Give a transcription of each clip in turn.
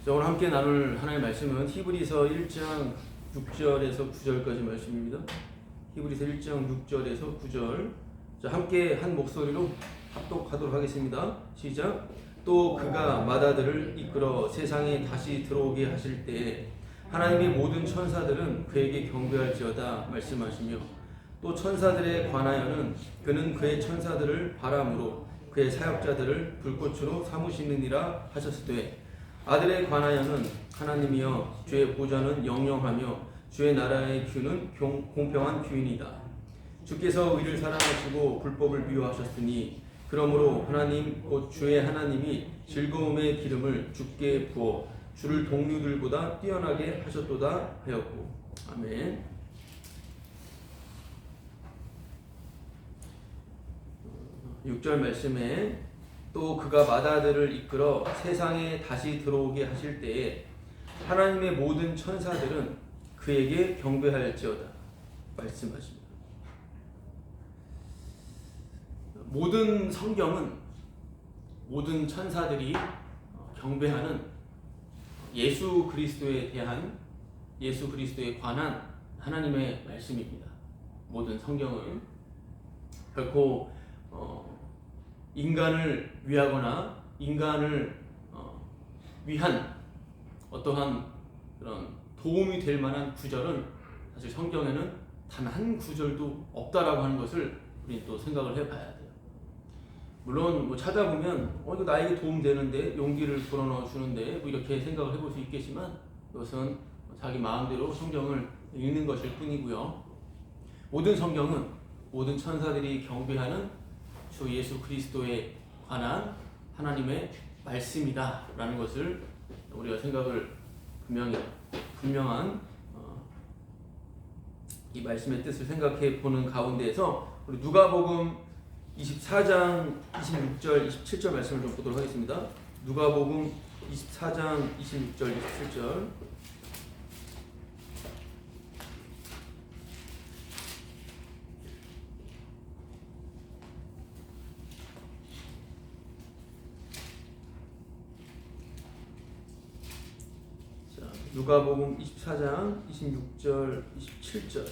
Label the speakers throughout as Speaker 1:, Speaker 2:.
Speaker 1: 자, 오늘 함께 나눌 하나님의 말씀은 히브리서 1장 6절에서 9절까지 말씀입니다. 히브리서 1장 6절에서 9절. 자, 함께 한 목소리로 합독하도록 하겠습니다. 시작. 또 그가 마다들을 이끌어 세상에 다시 들어오게 하실 때에 하나님의 모든 천사들은 그에게 경배할지어다 말씀하시며, 또 천사들에 관하여는 그는 그의 천사들을 바람으로 그의 사역자들을 불꽃으로 삼으시느니라 하셨으되, 아들에 관하여는 하나님이여 주의 보좌는 영영하며 주의 나라의 규는 공평한 규이니이다. 주께서 의를 사랑하시고 불법을 미워하셨으니 그러므로 하나님 곧 주의 하나님이 즐거움의 기름을 주께 부어 주를 동류들보다 뛰어나게 하셨도다 하였고. 아멘. (6절) 말씀에 또 그가 마다들을 이끌어 세상에 다시 들어오게 하실 때에 하나님의 모든 천사들은 그에게 경배할지어다 말씀하십니다. 모든 성경은 모든 천사들이 경배하는 예수 그리스도에 대한, 예수 그리스도에 관한 하나님의 말씀입니다. 모든 성경은 결코 인간을 위하거나 인간을 위한 어떠한 그런 도움이 될 만한 구절은 사실 성경에는 단 한 구절도 없다라고 하는 것을 우리 또 생각을 해봐야 돼요. 물론 뭐 찾아보면 이거 나에게 도움 되는데, 용기를 불어넣어 주는데 뭐 이렇게 생각을 해볼 수 있겠지만, 이것은 자기 마음대로 성경을 읽는 것일 뿐이고요. 모든 성경은 모든 천사들이 경배하는 주 예수 그리스도에 관한 하나님의 말씀이다 라는 것을 우리가 생각을 분명한 이 말씀의 뜻을 생각해 보는 가운데에서 우리 누가복음 24장 26절 27절 말씀을 좀 보도록 하겠습니다. 누가복음 24장 26절 27절. 누가복음 24장 26절 27절.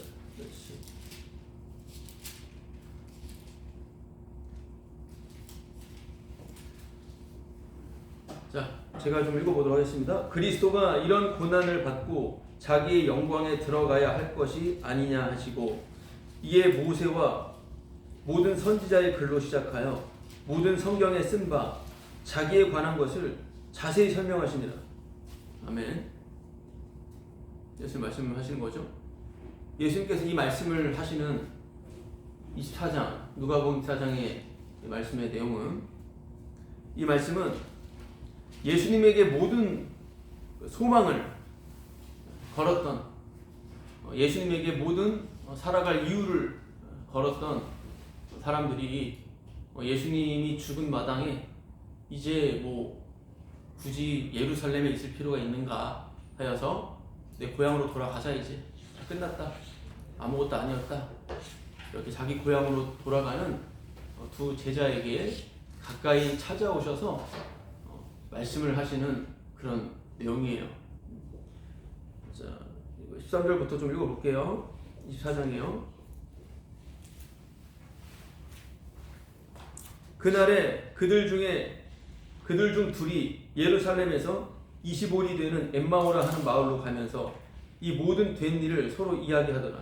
Speaker 1: 자, 제가 좀 읽어보도록 하겠습니다. 그리스도가 이런 고난을 받고 자기의 영광에 들어가야 할 것이 아니냐 하시고, 이에 모세와 모든 선지자의 글로 시작하여 모든 성경에 쓴 바 자기에 관한 것을 자세히 설명하시니라. 아멘. 예수님 말씀을 하시는 거죠. 예수님께서 이 말씀을 하시는 24장, 누가복음 24장의 말씀의 내용은, 이 말씀은 예수님에게 모든 소망을 걸었던, 예수님에게 모든 살아갈 이유를 걸었던 사람들이 예수님이 죽은 마당에 이제 뭐 굳이 예루살렘에 있을 필요가 있는가 하여서 내 고향으로 돌아가자, 이제 다 끝났다, 아무것도 아니었다, 이렇게 자기 고향으로 돌아가는 두 제자에게 가까이 찾아오셔서 말씀을 하시는 그런 내용이에요. 자, 13절부터 좀 읽어볼게요. 24장이에요. 그날에 그들 중 둘이 예루살렘에서 25리 되는 엠마오라 하는 마을로 가면서 이 모든 된 일을 서로 이야기하더라.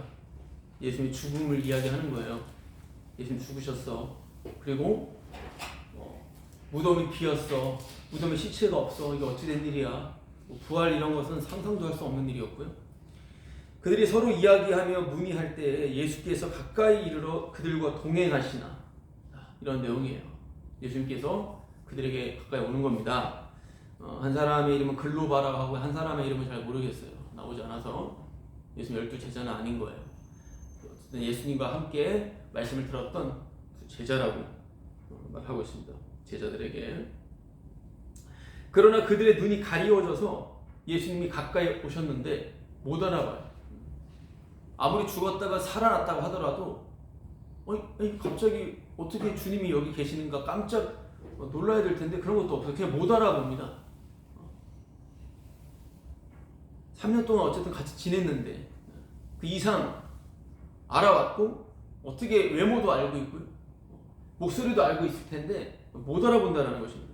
Speaker 1: 예수님이 죽음을 이야기하는 거예요. 예수님 죽으셨어. 그리고 무덤이 비었어. 무덤에 시체가 없어. 이게 어찌 된 일이야. 부활 이런 것은 상상도 할 수 없는 일이었고요. 그들이 서로 이야기하며 문의할 때 예수께서 가까이 이르러 그들과 동행하시나, 이런 내용이에요. 예수님께서 그들에게 가까이 오는 겁니다. 한 사람의 이름은 글로바라고 하고 한 사람의 이름은 잘 모르겠어요. 나오지 않아서 예수님 12 제자는 아닌 거예요. 어쨌든 예수님과 함께 말씀을 들었던 제자라고 말하고 있습니다. 제자들에게. 그러나 그들의 눈이 가리워져서 예수님이 가까이 오셨는데 못 알아봐요. 아무리 죽었다가 살아났다고 하더라도 갑자기 어떻게 주님이 여기 계시는가 깜짝 놀라야 될 텐데 그런 것도 없어요. 그냥 못 알아봅니다. 3년 동안 어쨌든 같이 지냈는데 그 이상 알아왔고 어떻게 외모도 알고 있고요. 목소리도 알고 있을 텐데 못 알아본다는 것입니다.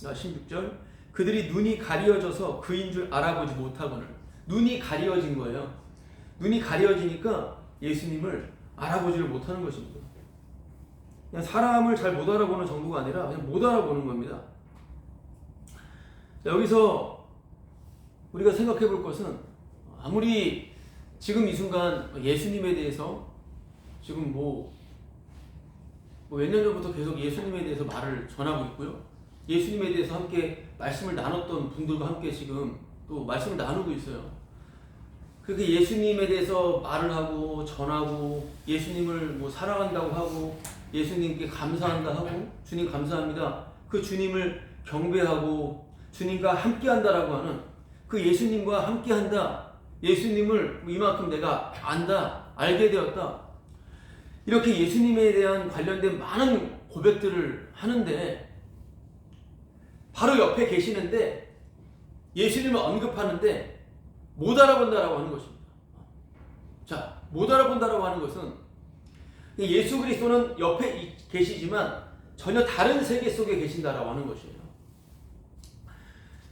Speaker 1: 16절 그들이 눈이 가려져서 그인 줄 알아보지 못하거늘. 눈이 가려진 거예요. 눈이 가려지니까 예수님을 알아보지를 못하는 것입니다. 그냥 사람을 잘 못 알아보는 정도가 아니라 그냥 못 알아보는 겁니다. 자, 여기서 우리가 생각해 볼 것은 아무리 지금 이 순간 예수님에 대해서 지금 몇 년 전부터 계속 예수님에 대해서 말을 전하고 있고요. 예수님에 대해서 함께 말씀을 나눴던 분들과 함께 지금 또 말씀을 나누고 있어요. 그렇게 예수님에 대해서 말을 하고 전하고 예수님을 사랑한다고 하고 예수님께 감사한다 하고 주님 감사합니다. 그 주님을 경배하고 주님과 함께한다라고 하는 그 예수님과 함께한다. 예수님을 이만큼 내가 안다, 알게 되었다. 이렇게 예수님에 대한 관련된 많은 고백들을 하는데 바로 옆에 계시는데 예수님을 언급하는데 못 알아본다라고 하는 것입니다. 자, 못 알아본다라고 하는 것은 예수 그리스도는 옆에 계시지만 전혀 다른 세계 속에 계신다라고 하는 것이에요.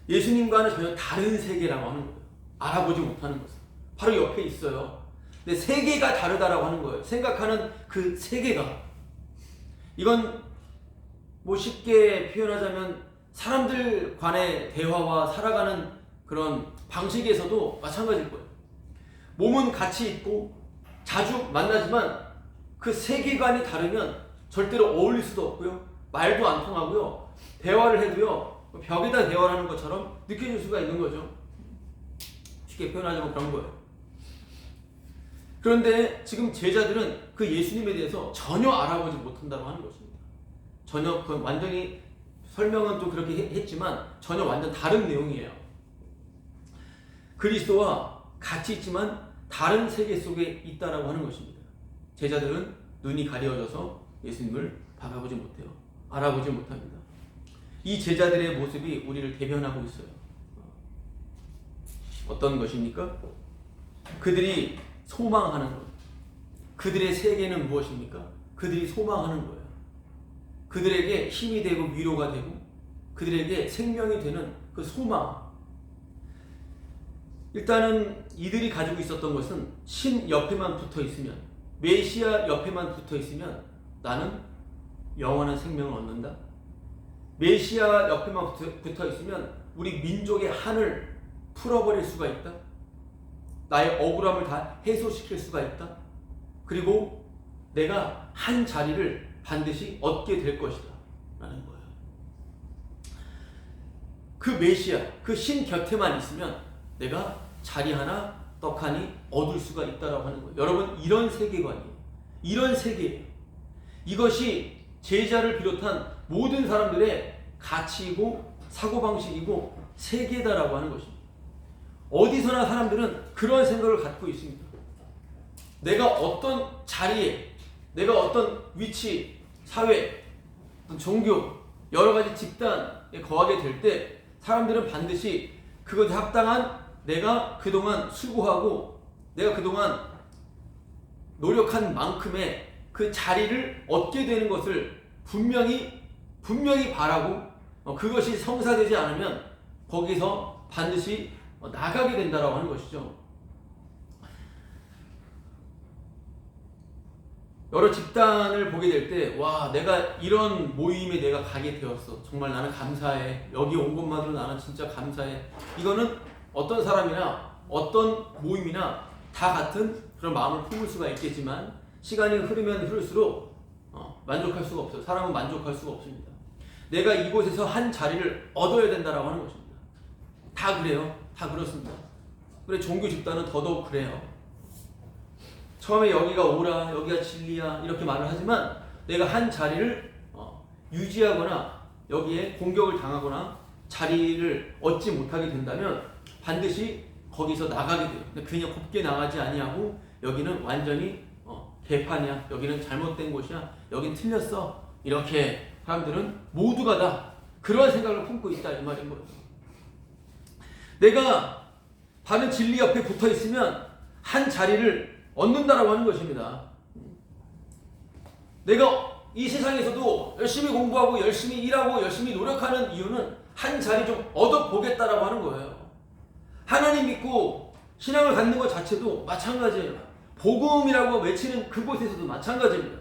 Speaker 1: 예수님과는 전혀 다른 세계라고 하는 거예요. 알아보지 못하는 것은 바로 옆에 있어요. 근데 세계가 다르다라고 하는 거예요. 생각하는 그 세계가. 이건 쉽게 표현하자면 사람들 간의 대화와 살아가는 그런 방식에서도 마찬가지일 거예요. 몸은 같이 있고 자주 만나지만 그 세계관이 다르면 절대로 어울릴 수도 없고요. 말도 안 통하고요. 대화를 해도요. 벽에다 대화를 하는 것처럼 느껴질 수가 있는 거죠. 쉽게 표현하자면 그런 거예요. 그런데 지금 제자들은 그 예수님에 대해서 전혀 알아보지 못한다고 하는 것입니다. 전혀 완전히 설명은 또 그렇게 했지만 전혀 완전 다른 내용이에요. 그리스도와 같이 있지만 다른 세계 속에 있다라고 하는 것입니다. 제자들은 눈이 가려져서 예수님을 바라보지 못해요. 알아보지 못합니다. 이 제자들의 모습이 우리를 대변하고 있어요. 어떤 것입니까? 그들이 소망하는 것. 그들의 세계는 무엇입니까? 그들이 소망하는 거예요. 그들에게 힘이 되고 위로가 되고 그들에게 생명이 되는 그 소망. 일단은 이들이 가지고 있었던 것은 신 옆에만 붙어 있으면, 메시아 옆에만 붙어 있으면 나는 영원한 생명을 얻는다. 메시아 옆에만 붙어 있으면 우리 민족의 한을 풀어버릴 수가 있다. 나의 억울함을 다 해소시킬 수가 있다. 그리고 내가 한 자리를 반드시 얻게 될 것이다 라는 거예요. 그 메시아, 그 신 곁에만 있으면 내가 자리 하나, 떡 하니 얻을 수가 있다라고 하는 거예요. 여러분, 이런 세계관이에요. 이런 세계예요. 이것이 제자를 비롯한 모든 사람들의 가치이고 사고방식이고 세계다라고 하는 것입니다. 어디서나 사람들은 그런 생각을 갖고 있습니다. 내가 어떤 자리에, 내가 어떤 위치, 사회, 어떤 종교, 여러 가지 집단에 거하게 될 때 사람들은 반드시 그것에 합당한 내가 그동안 수고하고 내가 그동안 노력한 만큼의 그 자리를 얻게 되는 것을 분명히 바라고 그것이 성사되지 않으면 거기서 반드시 나가게 된다라고 하는 것이죠. 여러 집단을 보게 될 때, 와, 내가 이런 모임에 내가 가게 되었어. 정말 나는 감사해. 여기 온 것만으로 나는 진짜 감사해. 이거는 어떤 사람이나 어떤 모임이나 다 같은 그런 마음을 품을 수가 있겠지만 시간이 흐르면 흐를수록 만족할 수가 없어요. 사람은 만족할 수가 없습니다. 내가 이곳에서 한 자리를 얻어야 된다라고 하는 것입니다. 다 그래요. 다 그렇습니다. 그래, 종교 집단은 더더욱 그래요. 처음에 여기가 옳아, 여기가 진리야 이렇게 말을 하지만 내가 한 자리를 유지하거나 여기에 공격을 당하거나 자리를 얻지 못하게 된다면 반드시 거기서 나가게 돼요. 근데 그냥 곱게 나가지 아니하고 여기는 완전히 개판이야, 여기는 잘못된 곳이야, 여긴 틀렸어, 이렇게 사람들은 모두가 다 그런 생각을 품고 있다 이 말인 거예요. 내가 바른 진리 옆에 붙어 있으면 한 자리를 얻는다라고 하는 것입니다. 내가 이 세상에서도 열심히 공부하고 열심히 일하고 열심히 노력하는 이유는 한 자리 좀 얻어보겠다라고 하는 거예요. 하나님 믿고 신앙을 갖는 것 자체도 마찬가지예요. 복음이라고 외치는 그곳에서도 마찬가지입니다.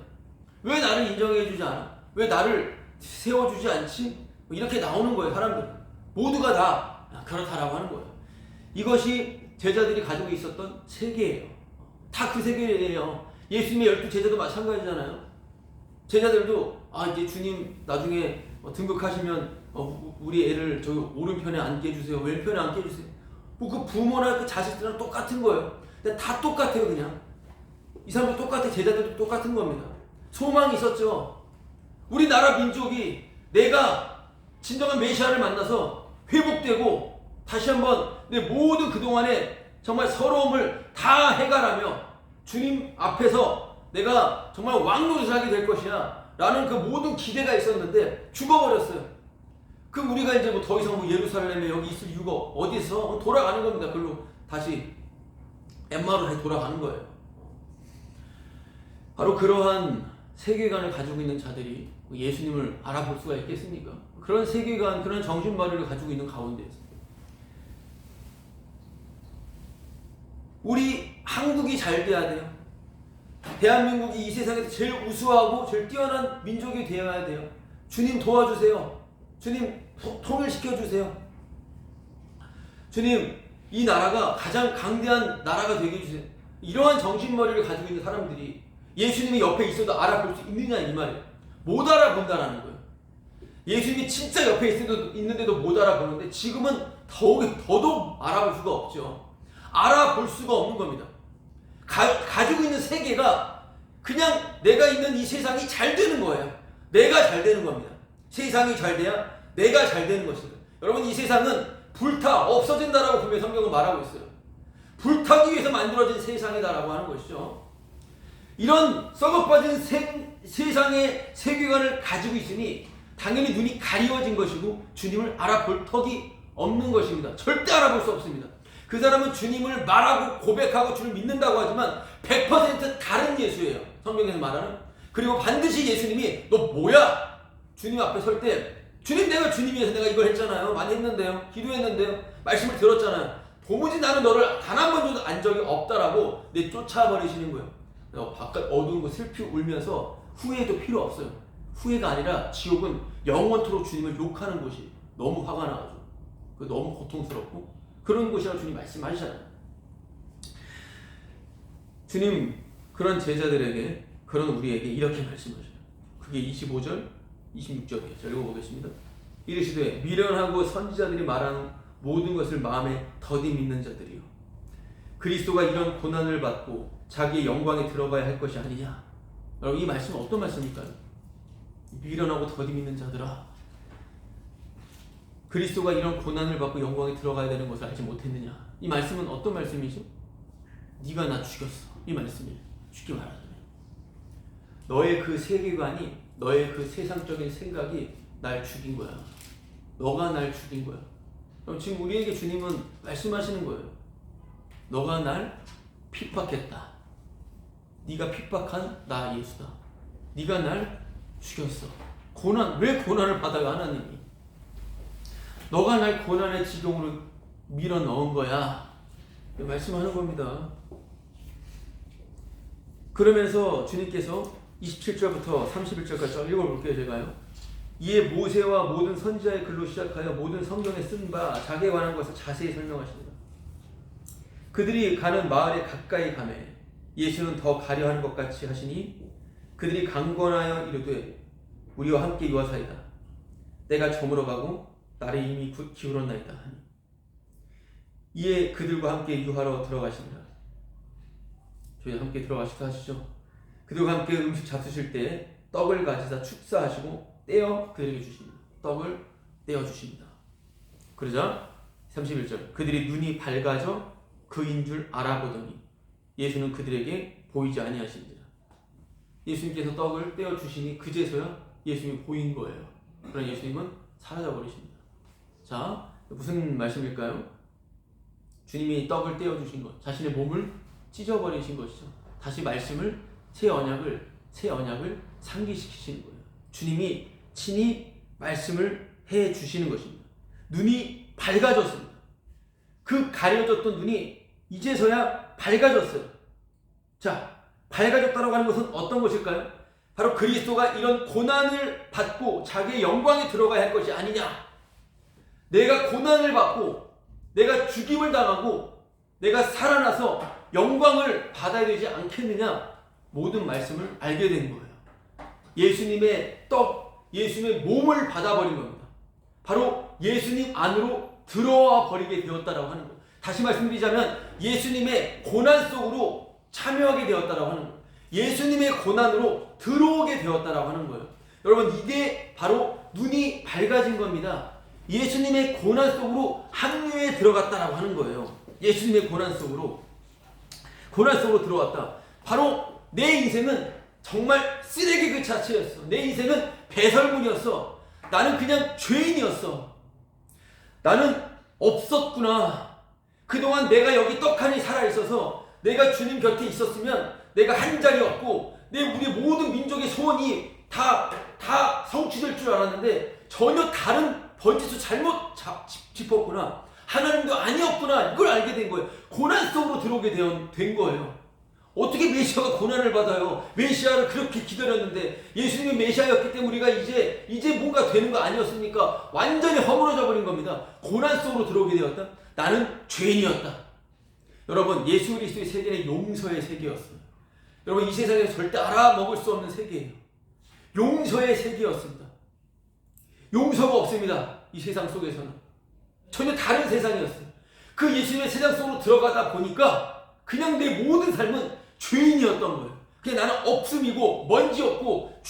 Speaker 1: 왜 나를 인정해주지 않아? 왜 나를 세워주지 않지? 이렇게 나오는 거예요. 사람들 모두가 다 그렇다라고 하는 거예요. 이것이 제자들이 가지고 있었던 세계예요. 다 그 세계예요. 예수님의 12 제자도 마찬가지잖아요. 제자들도 이제 주님 나중에 등극하시면 우리 애를 저기 오른편에 앉게 해주세요. 왼편에 앉게 해주세요. 뭐 그 부모나 그 자식들은 똑같은 거예요. 근데 다 똑같아요. 그냥 이 사람도 똑같아. 제자들도 똑같은 겁니다. 소망이 있었죠. 우리나라 민족이 내가 진정한 메시아를 만나서 회복되고 다시 한번 내 모든 그동안의 정말 서러움을 다 해결하며 주님 앞에서 내가 정말 왕노릇을 하게 될 것이야 라는 그 모든 기대가 있었는데 죽어버렸어요. 그 우리가 이제 뭐 더 이상 뭐 예루살렘에 여기 있을 이유가 어디서 돌아가는 겁니다. 그걸로 다시 엠마오로 돌아가는 거예요. 바로 그러한 세계관을 가지고 있는 자들이 예수님을 알아볼 수가 있겠습니까? 그런 세계관, 그런 정신머리를 가지고 있는 가운데에서 우리 한국이 잘 돼야 돼요. 대한민국이 이 세상에서 제일 우수하고 제일 뛰어난 민족이 되어야 돼요. 주님 도와주세요. 주님 통일시켜주세요. 주님 이 나라가 가장 강대한 나라가 되게 해주세요. 이러한 정신머리를 가지고 있는 사람들이 예수님이 옆에 있어도 알아볼 수 있느냐 이 말이에요. 못 알아본다라는 거예요. 예수님이 진짜 옆에 있는데도 못 알아보는데 지금은 더더욱 알아볼 수가 없죠. 알아볼 수가 없는 겁니다. 가지고 있는 세계가 그냥 내가 있는 이 세상이 잘 되는 거예요. 내가 잘 되는 겁니다. 세상이 잘 돼야 내가 잘 되는 것입니다. 여러분 이 세상은 불타 없어진다라고 분명히 성경은 말하고 있어요. 불타기 위해서 만들어진 세상이다라고 하는 것이죠. 이런 썩어빠진 세상의 세계관을 가지고 있으니 당연히 눈이 가리워진 것이고 주님을 알아볼 턱이 없는 것입니다. 절대 알아볼 수 없습니다. 그 사람은 주님을 말하고 고백하고 주를 믿는다고 하지만 100% 다른 예수예요. 성경에서 말하는. 그리고 반드시 예수님이 너 뭐야? 주님 앞에 설 때 주님 내가 주님 위해서 내가 이걸 했잖아요. 많이 했는데요. 기도했는데요. 말씀을 들었잖아요. 도무지 나는 너를 단 한 번도 안 적이 없다라고 내쫓아버리시는 거예요. 바깥 어두운 거 슬피 울면서 후회도 필요 없어요. 후회가 아니라 지옥은 영원토록 주님을 욕하는 곳이 너무 화가 나가지고 너무 고통스럽고 그런 곳이라고 주님 말씀하시잖아요. 주님 그런 제자들에게 그런 우리에게 이렇게 말씀하셔요. 그게 25절 26절이에요. 자 읽어보겠습니다. 이르시되 미련하고 선지자들이 말하는 모든 것을 마음에 더디 믿는 자들이요 그리스도가 이런 고난을 받고 자기의 영광에 들어가야 할 것이 아니냐. 여러분 이 말씀은 어떤 말씀일까요? 미련하고 더디 믿는 자들아, 그리스도가 이런 고난을 받고 영광에 들어가야 되는 것을 알지 못했느냐. 이 말씀은 어떤 말씀이죠? 네가 나 죽였어. 이 말씀이에요. 쉽게 말하자면 너의 그 세계관이, 너의 그 세상적인 생각이 날 죽인 거야. 너가 날 죽인 거야. 그럼 지금 우리에게 주님은 말씀하시는 거예요. 너가 날 핍박했다. 네가 핍박한 나 예수다. 네가 날 죽였어. 고난, 왜 고난을 받아요 하나님이? 너가 날 고난의 지경으로 밀어 넣은 거야. 말씀하는 겁니다. 그러면서 주님께서 27절부터 31절까지 읽어볼게요. 제가요. 이에 모세와 모든 선지자의 글로 시작하여 모든 성경에 쓴 바 자기에 관한 것을 자세히 설명하십니다. 그들이 가는 마을에 가까이 가매 예수는 더 가려 하는 것 같이 하시니 그들이 강권하여 이르되 우리와 함께 유하사이다. 내가 저물어 가고 날이 이미 곧 기울었나이다 하니 이에 그들과 함께 유하러 들어가십니다. 저희 함께 들어가시다 하시죠. 그들과 함께 음식 잡수실 때 떡을 가지사 축사하시고 떼어 그들에게 주십니다. 떡을 떼어 주십니다. 그러자 31절 그들이 눈이 밝아져 그인 줄 알아보더니 예수는 그들에게 보이지 아니하시니라. 예수님께서 떡을 떼어 주시니 그제서야 예수님이 보인 거예요. 그러나 예수님은 사라져 버리십니다. 자, 무슨 말씀일까요? 주님이 떡을 떼어주신 것, 자신의 몸을 찢어버리신 것이죠. 다시 말씀을, 새 언약을 상기시키시는 거예요. 주님이 친히 말씀을 해주시는 것입니다. 눈이 밝아졌습니다. 그 가려졌던 눈이 이제서야 밝아졌어요. 자, 밝아졌다고 하는 것은 어떤 것일까요? 바로 그리스도가 이런 고난을 받고 자기의 영광에 들어가야 할 것이 아니냐. 내가 고난을 받고 내가 죽임을 당하고 내가 살아나서 영광을 받아야 되지 않겠느냐. 모든 말씀을 알게 된 거예요. 예수님의 떡, 예수님의 몸을 받아버린 겁니다. 바로 예수님 안으로 들어와 버리게 되었다라고 하는 거예요. 다시 말씀드리자면 예수님의 고난 속으로 참여하게 되었다라고 하는 거예요. 예수님의 고난으로 들어오게 되었다라고 하는 거예요. 여러분, 이게 바로 눈이 밝아진 겁니다. 예수님의 고난 속으로 합류에 들어갔다라고 하는 거예요. 예수님의 고난 속으로 들어왔다. 바로 내 인생은 정말 쓰레기 그 자체였어. 내 인생은 배설물이었어. 나는 그냥 죄인이었어. 나는 없었구나. 그동안 내가 여기 떡하니 살아있어서 내가 주님 곁에 있었으면 내가 한 자리였고 우리 모든 민족의 소원이 다 성취될 줄 알았는데 전혀 다른 번지수 잘못 짚었구나. 하나님도 아니었구나. 이걸 알게 된 거예요. 고난 속으로 들어오게 된 거예요. 어떻게 메시아가 고난을 받아요? 메시아를 그렇게 기다렸는데 예수님이 메시아였기 때문에 우리가 이제 뭔가 되는 거 아니었습니까? 완전히 허물어져 버린 겁니다. 고난 속으로 들어오게 되었다. 나는 죄인이었다. 여러분, 예수 그리스도의 세계는 용서의 세계였어요. 여러분, 이 세상에서 절대 알아먹을 수 없는 세계예요. 용서의 세계였습니다. 용서가 없습니다. 이 세상 속에서는 전혀 다른 세상이었어요. 그 예수님의 세상 속으로 들어가다 보니까 그냥 내 모든 삶은 죄인이었던 거예요. 그냥 나는 없음이고 먼지였고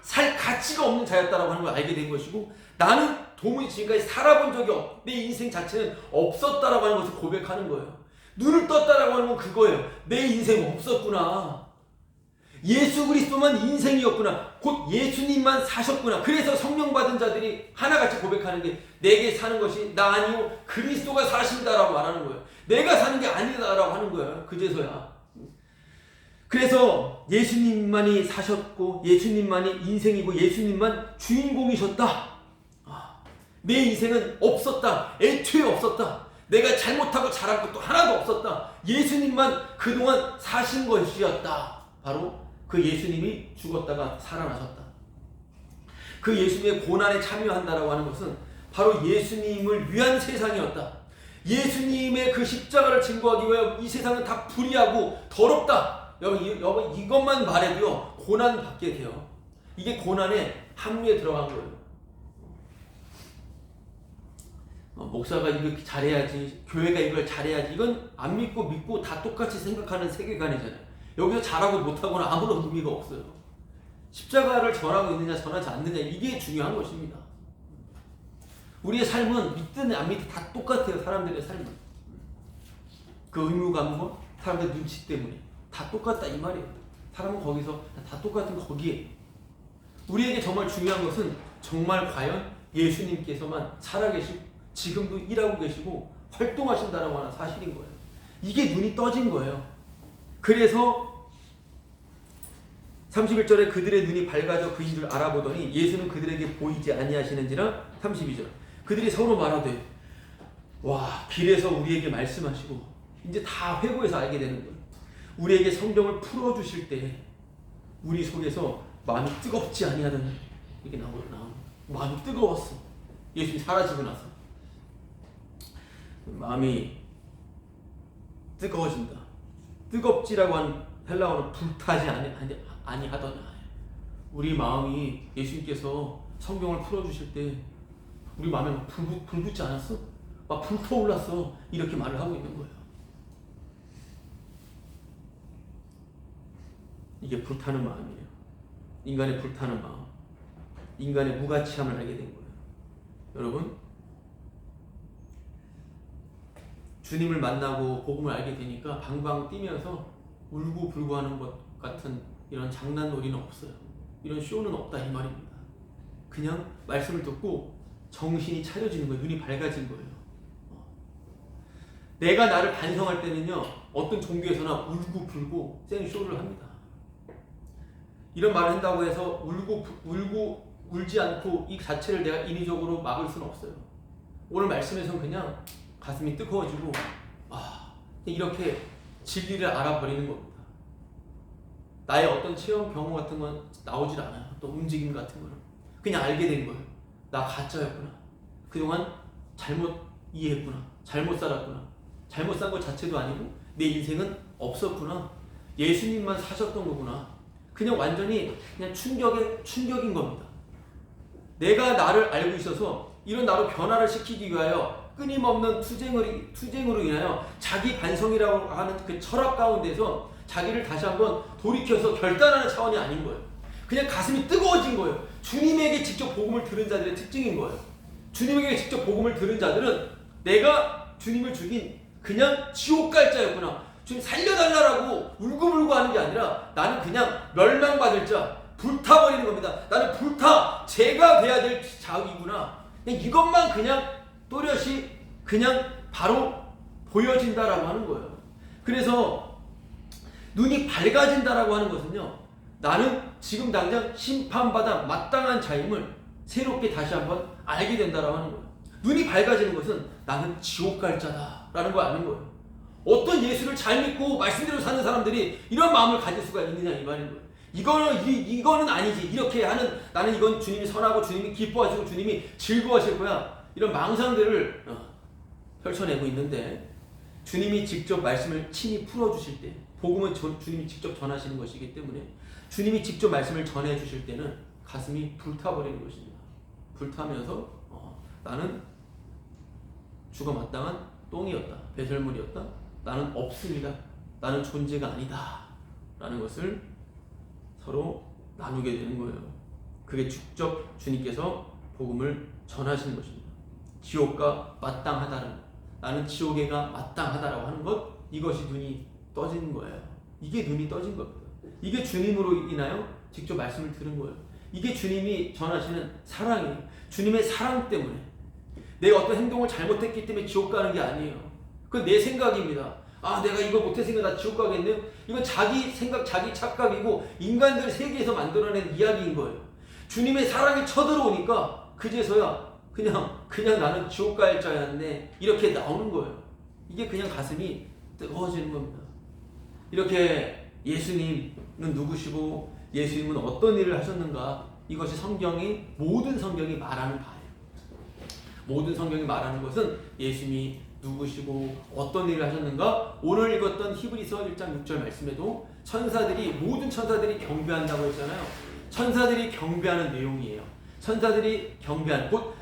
Speaker 1: 살 가치가 없는 자였다라고 하는 걸 알게 된 것이고, 나는 도무지 지금까지 살아본 적이 내 인생 자체는 없었다라고 하는 것을 고백하는 거예요. 눈을 떴다라고 하는 건 그거예요. 내 인생 없었구나. 예수 그리스도만 인생이었구나. 곧 예수님만 사셨구나. 그래서 성령 받은 자들이 하나같이 고백하는 게 내게 사는 것이 나 아니오 그리스도가 사신다라고 말하는 거예요. 내가 사는 게 아니다라고 하는 거예요. 그제서야. 그래서 예수님만이 사셨고 예수님만이 인생이고 예수님만 주인공이셨다. 내 인생은 없었다. 애초에 없었다. 내가 잘못하고 잘한 것도 하나도 없었다. 예수님만 그동안 사신 것이었다. 바로 그 예수님이 죽었다가 살아나셨다. 그 예수님의 고난에 참여한다라고 하는 것은 바로 예수님을 위한 세상이었다. 예수님의 그 십자가를 증거하기 위해 이 세상은 다 불의하고 더럽다. 여러분 이것만 말해도요 고난 받게 돼요. 이게 고난의 합류에 들어간 거예요. 목사가 이렇게 잘해야지, 교회가 이걸 잘해야지, 이건 안 믿고 다 똑같이 생각하는 세계관이잖아요. 여기서 잘하고 못하고는 아무런 의미가 없어요. 십자가를 전하고 있느냐 전하지 않느냐, 이게 중요한 것입니다. 우리의 삶은 믿든 안 믿든 다 똑같아요. 사람들의 삶은 그 의무감과 사람들의 눈치 때문에 다 똑같다 이 말이에요. 사람은 거기서 다 똑같은 거기에. 우리에게 정말 중요한 것은 정말 과연 예수님께서만 살아계시고 지금도 일하고 계시고 활동하신다라고 하는 사실인 거예요. 이게 눈이 떠진 거예요. 그래서 31절에 그들의 눈이 밝아져 그인 줄 알아보더니 예수는 그들에게 보이지 아니하시는지라. 32절 그들이 서로 말하되 와, 길에서 우리에게 말씀하시고 이제 다 회고해서 알게 되는 거예요. 우리에게 성경을 풀어주실 때 우리 속에서 마음이 뜨겁지 아니하던 이게 나오는 마음이 뜨거웠어. 예수님 사라지고 나서 마음이 뜨거워진다. 뜨겁지라고 하는 헬라어는 불타지 아니하더냐. 우리 마음이 예수님께서 성경을 풀어주실 때 우리 마음에 막 불 붙지 않았어? 막 불타올랐어. 이렇게 말을 하고 있는 거예요. 이게 불타는 마음이에요. 인간의 불타는 마음, 인간의 무가치함을 알게 된 거예요. 여러분, 주님을 만나고 복음을 알게 되니까 방방 뛰면서 울고 불고 하는 것 같은 이런 장난놀이는 없어요. 이런 쇼는 없다 이 말입니다. 그냥 말씀을 듣고 정신이 차려지는 거예요. 눈이 밝아진 거예요. 내가 나를 반성할 때는요, 어떤 종교에서나 울고 불고 생쇼를 합니다. 이런 말을 한다고 해서 울지 않고 이 자체를 내가 인위적으로 막을 수는 없어요. 오늘 말씀에서는 그냥 가슴이 뜨거워지고 이렇게 진리를 알아버리는 겁니다. 나의 어떤 체험 경험 같은 건 나오질 않아요. 또 움직임 같은 거는 그냥 알게 된 거예요. 나 가짜였구나. 그동안 잘못 이해했구나. 잘못 살았구나. 잘못 산 것 자체도 아니고 내 인생은 없었구나. 예수님만 사셨던 거구나. 그냥 완전히 그냥 충격인 겁니다. 내가 나를 알고 있어서 이런 나로 변화를 시키기 위하여 끊임없는 투쟁으로 인하여 자기 반성이라고 하는 그 철학 가운데서 자기를 다시 한번 돌이켜서 결단하는 차원이 아닌 거예요. 그냥 가슴이 뜨거워진 거예요. 주님에게 직접 복음을 들은 자들의 특징인 거예요. 주님에게 직접 복음을 들은 자들은 내가 주님을 죽인 그냥 지옥 갈 자였구나. 주님 살려달라고 울고불고 하는 게 아니라 나는 그냥 멸망받을 자, 불타버리는 겁니다. 나는 제가 돼야 될 자이구나. 그냥 이것만 그냥 또렷이 그냥 바로 보여진다라고 하는 거예요. 그래서 눈이 밝아진다라고 하는 것은요, 나는 지금 당장 심판받아 마땅한 자임을 새롭게 다시 한번 알게 된다라고 하는 거예요. 눈이 밝아지는 것은 나는 지옥 갈 자다라는 걸 아는 거예요. 어떤 예수를 잘 믿고 말씀대로 사는 사람들이 이런 마음을 가질 수가 있느냐 이 말인 거예요. 이거는 아니지. 이렇게 하는 나는 이건 주님이 선하고 주님이 기뻐하시고 주님이 즐거워하실 거야. 이런 망상들을 펼쳐내고 있는데 주님이 직접 말씀을 친히 풀어주실 때, 복음은 주님이 직접 전하시는 것이기 때문에 주님이 직접 말씀을 전해주실 때는 가슴이 불타버리는 것입니다. 불타면서 나는 죽어 마땅한 똥이었다. 배설물이었다. 나는 없습니다. 나는 존재가 아니다. 라는 것을 서로 나누게 되는 거예요. 그게 직접 주님께서 복음을 전하시는 것입니다. 지옥과 마땅하다는, 나는 지옥에가 마땅하다라고 하는 것, 이것이 눈이 떠지는 거예요. 이게 눈이 떠진 겁니다. 이게 주님으로 인하여 직접 말씀을 들은 거예요. 이게 주님이 전하시는 사랑이에요. 주님의 사랑 때문에 내가 어떤 행동을 잘못했기 때문에 지옥 가는 게 아니에요. 그건 내 생각입니다. 내가 이거 못했으니까 나 지옥 가겠네요. 이건 자기 생각, 자기 착각이고 인간들 세계에서 만들어낸 이야기인 거예요. 주님의 사랑이 쳐들어오니까 그제서야 그냥 나는 지옥 갈 자였네 이렇게 나오는 거예요. 이게 그냥 가슴이 뜨거워지는 겁니다. 이렇게 예수님은 누구시고 예수님은 어떤 일을 하셨는가, 이것이 모든 성경이 말하는 바예요. 모든 성경이 말하는 것은 예수님이 누구시고 어떤 일을 하셨는가. 오늘 읽었던 히브리서 1장 6절 말씀에도 모든 천사들이 경배한다고 했잖아요. 천사들이 경배하는 내용이에요. 천사들이 곧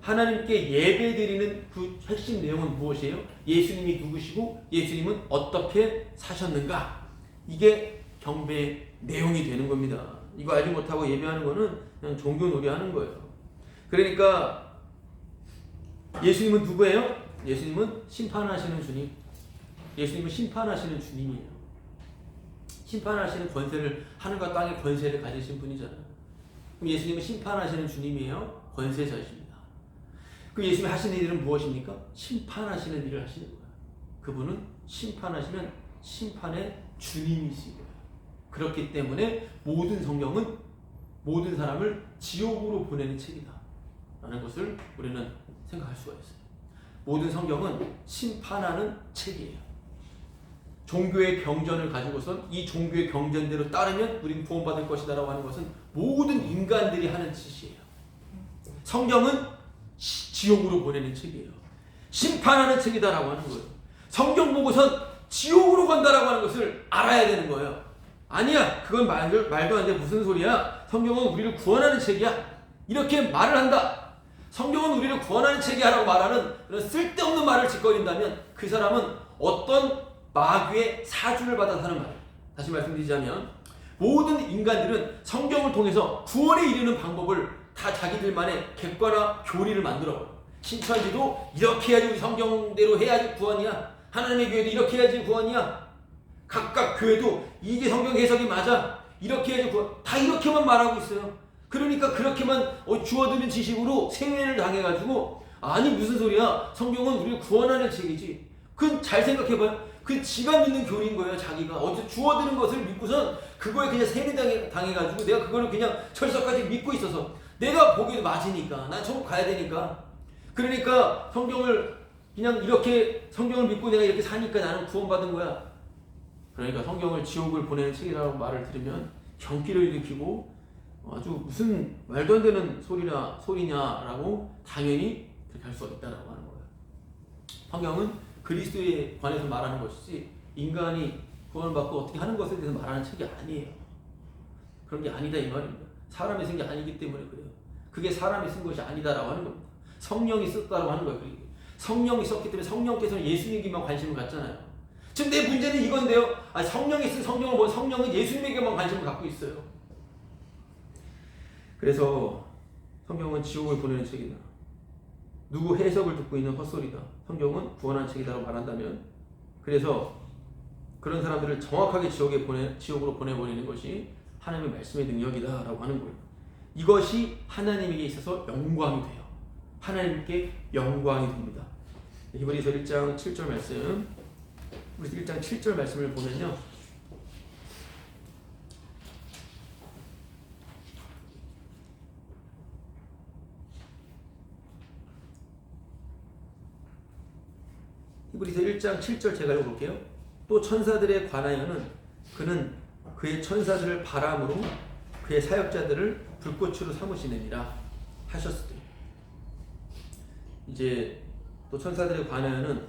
Speaker 1: 하나님께 예배드리는 그 핵심 내용은 무엇이에요? 예수님이 누구시고 예수님은 어떻게 사셨는가. 이게 경배의 내용이 되는 겁니다. 이거 알지 못하고 예배하는 거는 그냥 종교놀이 하는 거예요. 그러니까 예수님은 누구예요? 예수님은 심판하시는 주님. 예수님은 심판하시는 주님이에요. 심판하시는 권세를, 하늘과 땅의 권세를 가지신 분이잖아요. 그럼 예수님은 심판하시는 주님이에요? 권세자이십니다. 그럼 예수님이 하시는 일은 무엇입니까? 심판하시는 일을 하시는 거예요. 그분은 심판하시는 심판의 주님이시고요. 그렇기 때문에 모든 성경은 모든 사람을 지옥으로 보내는 책이다 라는 것을 우리는 생각할 수가 있어요. 모든 성경은 심판하는 책이에요. 종교의 경전을 가지고선 이 종교의 경전대로 따르면 우리는 구원받을 것이다 라고 하는 것은 모든 인간들이 하는 짓이에요. 성경은 지옥으로 보내는 책이에요. 심판하는 책이다 라고 하는 거예요. 성경 보고선 지옥으로 간다라고 하는 것을 알아야 되는 거예요. 아니야, 그건 말도 안 돼. 무슨 소리야? 성경은 우리를 구원하는 책이야. 이렇게 말을 한다. 성경은 우리를 구원하는 책이야 라고 말하는 그런 쓸데없는 말을 짓거린다면 그 사람은 어떤 마귀의 사주를 받아서 하는 말이에요. 다시 말씀드리자면 모든 인간들은 성경을 통해서 구원에 이르는 방법을 다 자기들만의 객관화 교리를 만들어요. 신천지도 이렇게 해야지, 성경대로 해야지 구원이야. 하나님의 교회도 이렇게 해야지 구원이야. 각각 교회도 이게 성경 해석이 맞아. 이렇게 해야지 구원. 다 이렇게만 말하고 있어요. 그러니까 그렇게만 주어드는 지식으로 생애를 당해가지고, 아니 무슨 소리야. 성경은 우리를 구원하는 책이지. 그건 잘 생각해봐요. 그 지가 믿는 교리인 거예요. 자기가 어디서 주워드는 것을 믿고선 그거에 그냥 세뇌당해가지고 내가 그거를 그냥 철석까지 믿고 있어서 내가 보기에도 맞으니까 난 천국 가야 되니까 그러니까 성경을 그냥 이렇게 성경을 믿고 내가 이렇게 사니까 나는 구원받은 거야. 그러니까 성경을 지옥을 보내는 책이라고 말을 들으면 경기를 일으키고 아주 무슨 말도 안 되는 소리냐라고 당연히 그렇게 할 수가 있다라고 하는 거예요. 성경은 그리스도에 관해서 말하는 것이지 인간이 구원을 받고 어떻게 하는 것에 대해서 말하는 책이 아니에요. 그런 게 아니다 이 말입니다. 사람이 쓴 게 아니기 때문에 그래요. 그게 사람이 쓴 것이 아니다라고 하는 겁니다. 성령이 썼다라고 하는 거예요. 성령이 썼기 때문에 성령께서는 예수님에게만 관심을 갖잖아요. 지금 내 문제는 이건데요. 성령이 쓴 성경을 보면 성령은 예수님에게만 관심을 갖고 있어요. 그래서 성경은 지옥을 보내는 책이다. 누구 해석을 듣고 있는 헛소리다. 성경은 구원하는 책이다라고 말한다면 그래서 그런 사람들을 정확하게 지옥으로 보내버리는 것이 하나님의 말씀의 능력이다라고 하는 거예요. 이것이 하나님에게 있어서 영광이 돼요. 하나님께 영광이 됩니다. 히브리서 1장 7절 말씀, 우리 1장 7절 말씀을 보면요. 히브리서 1장 7절 제가 읽어볼게요. 또 천사들에 관하여는 그는 그의 천사들을 바람으로 그의 사역자들을 불꽃으로 삼으시느니라 하셨을 때 이제 또 천사들에 관하여는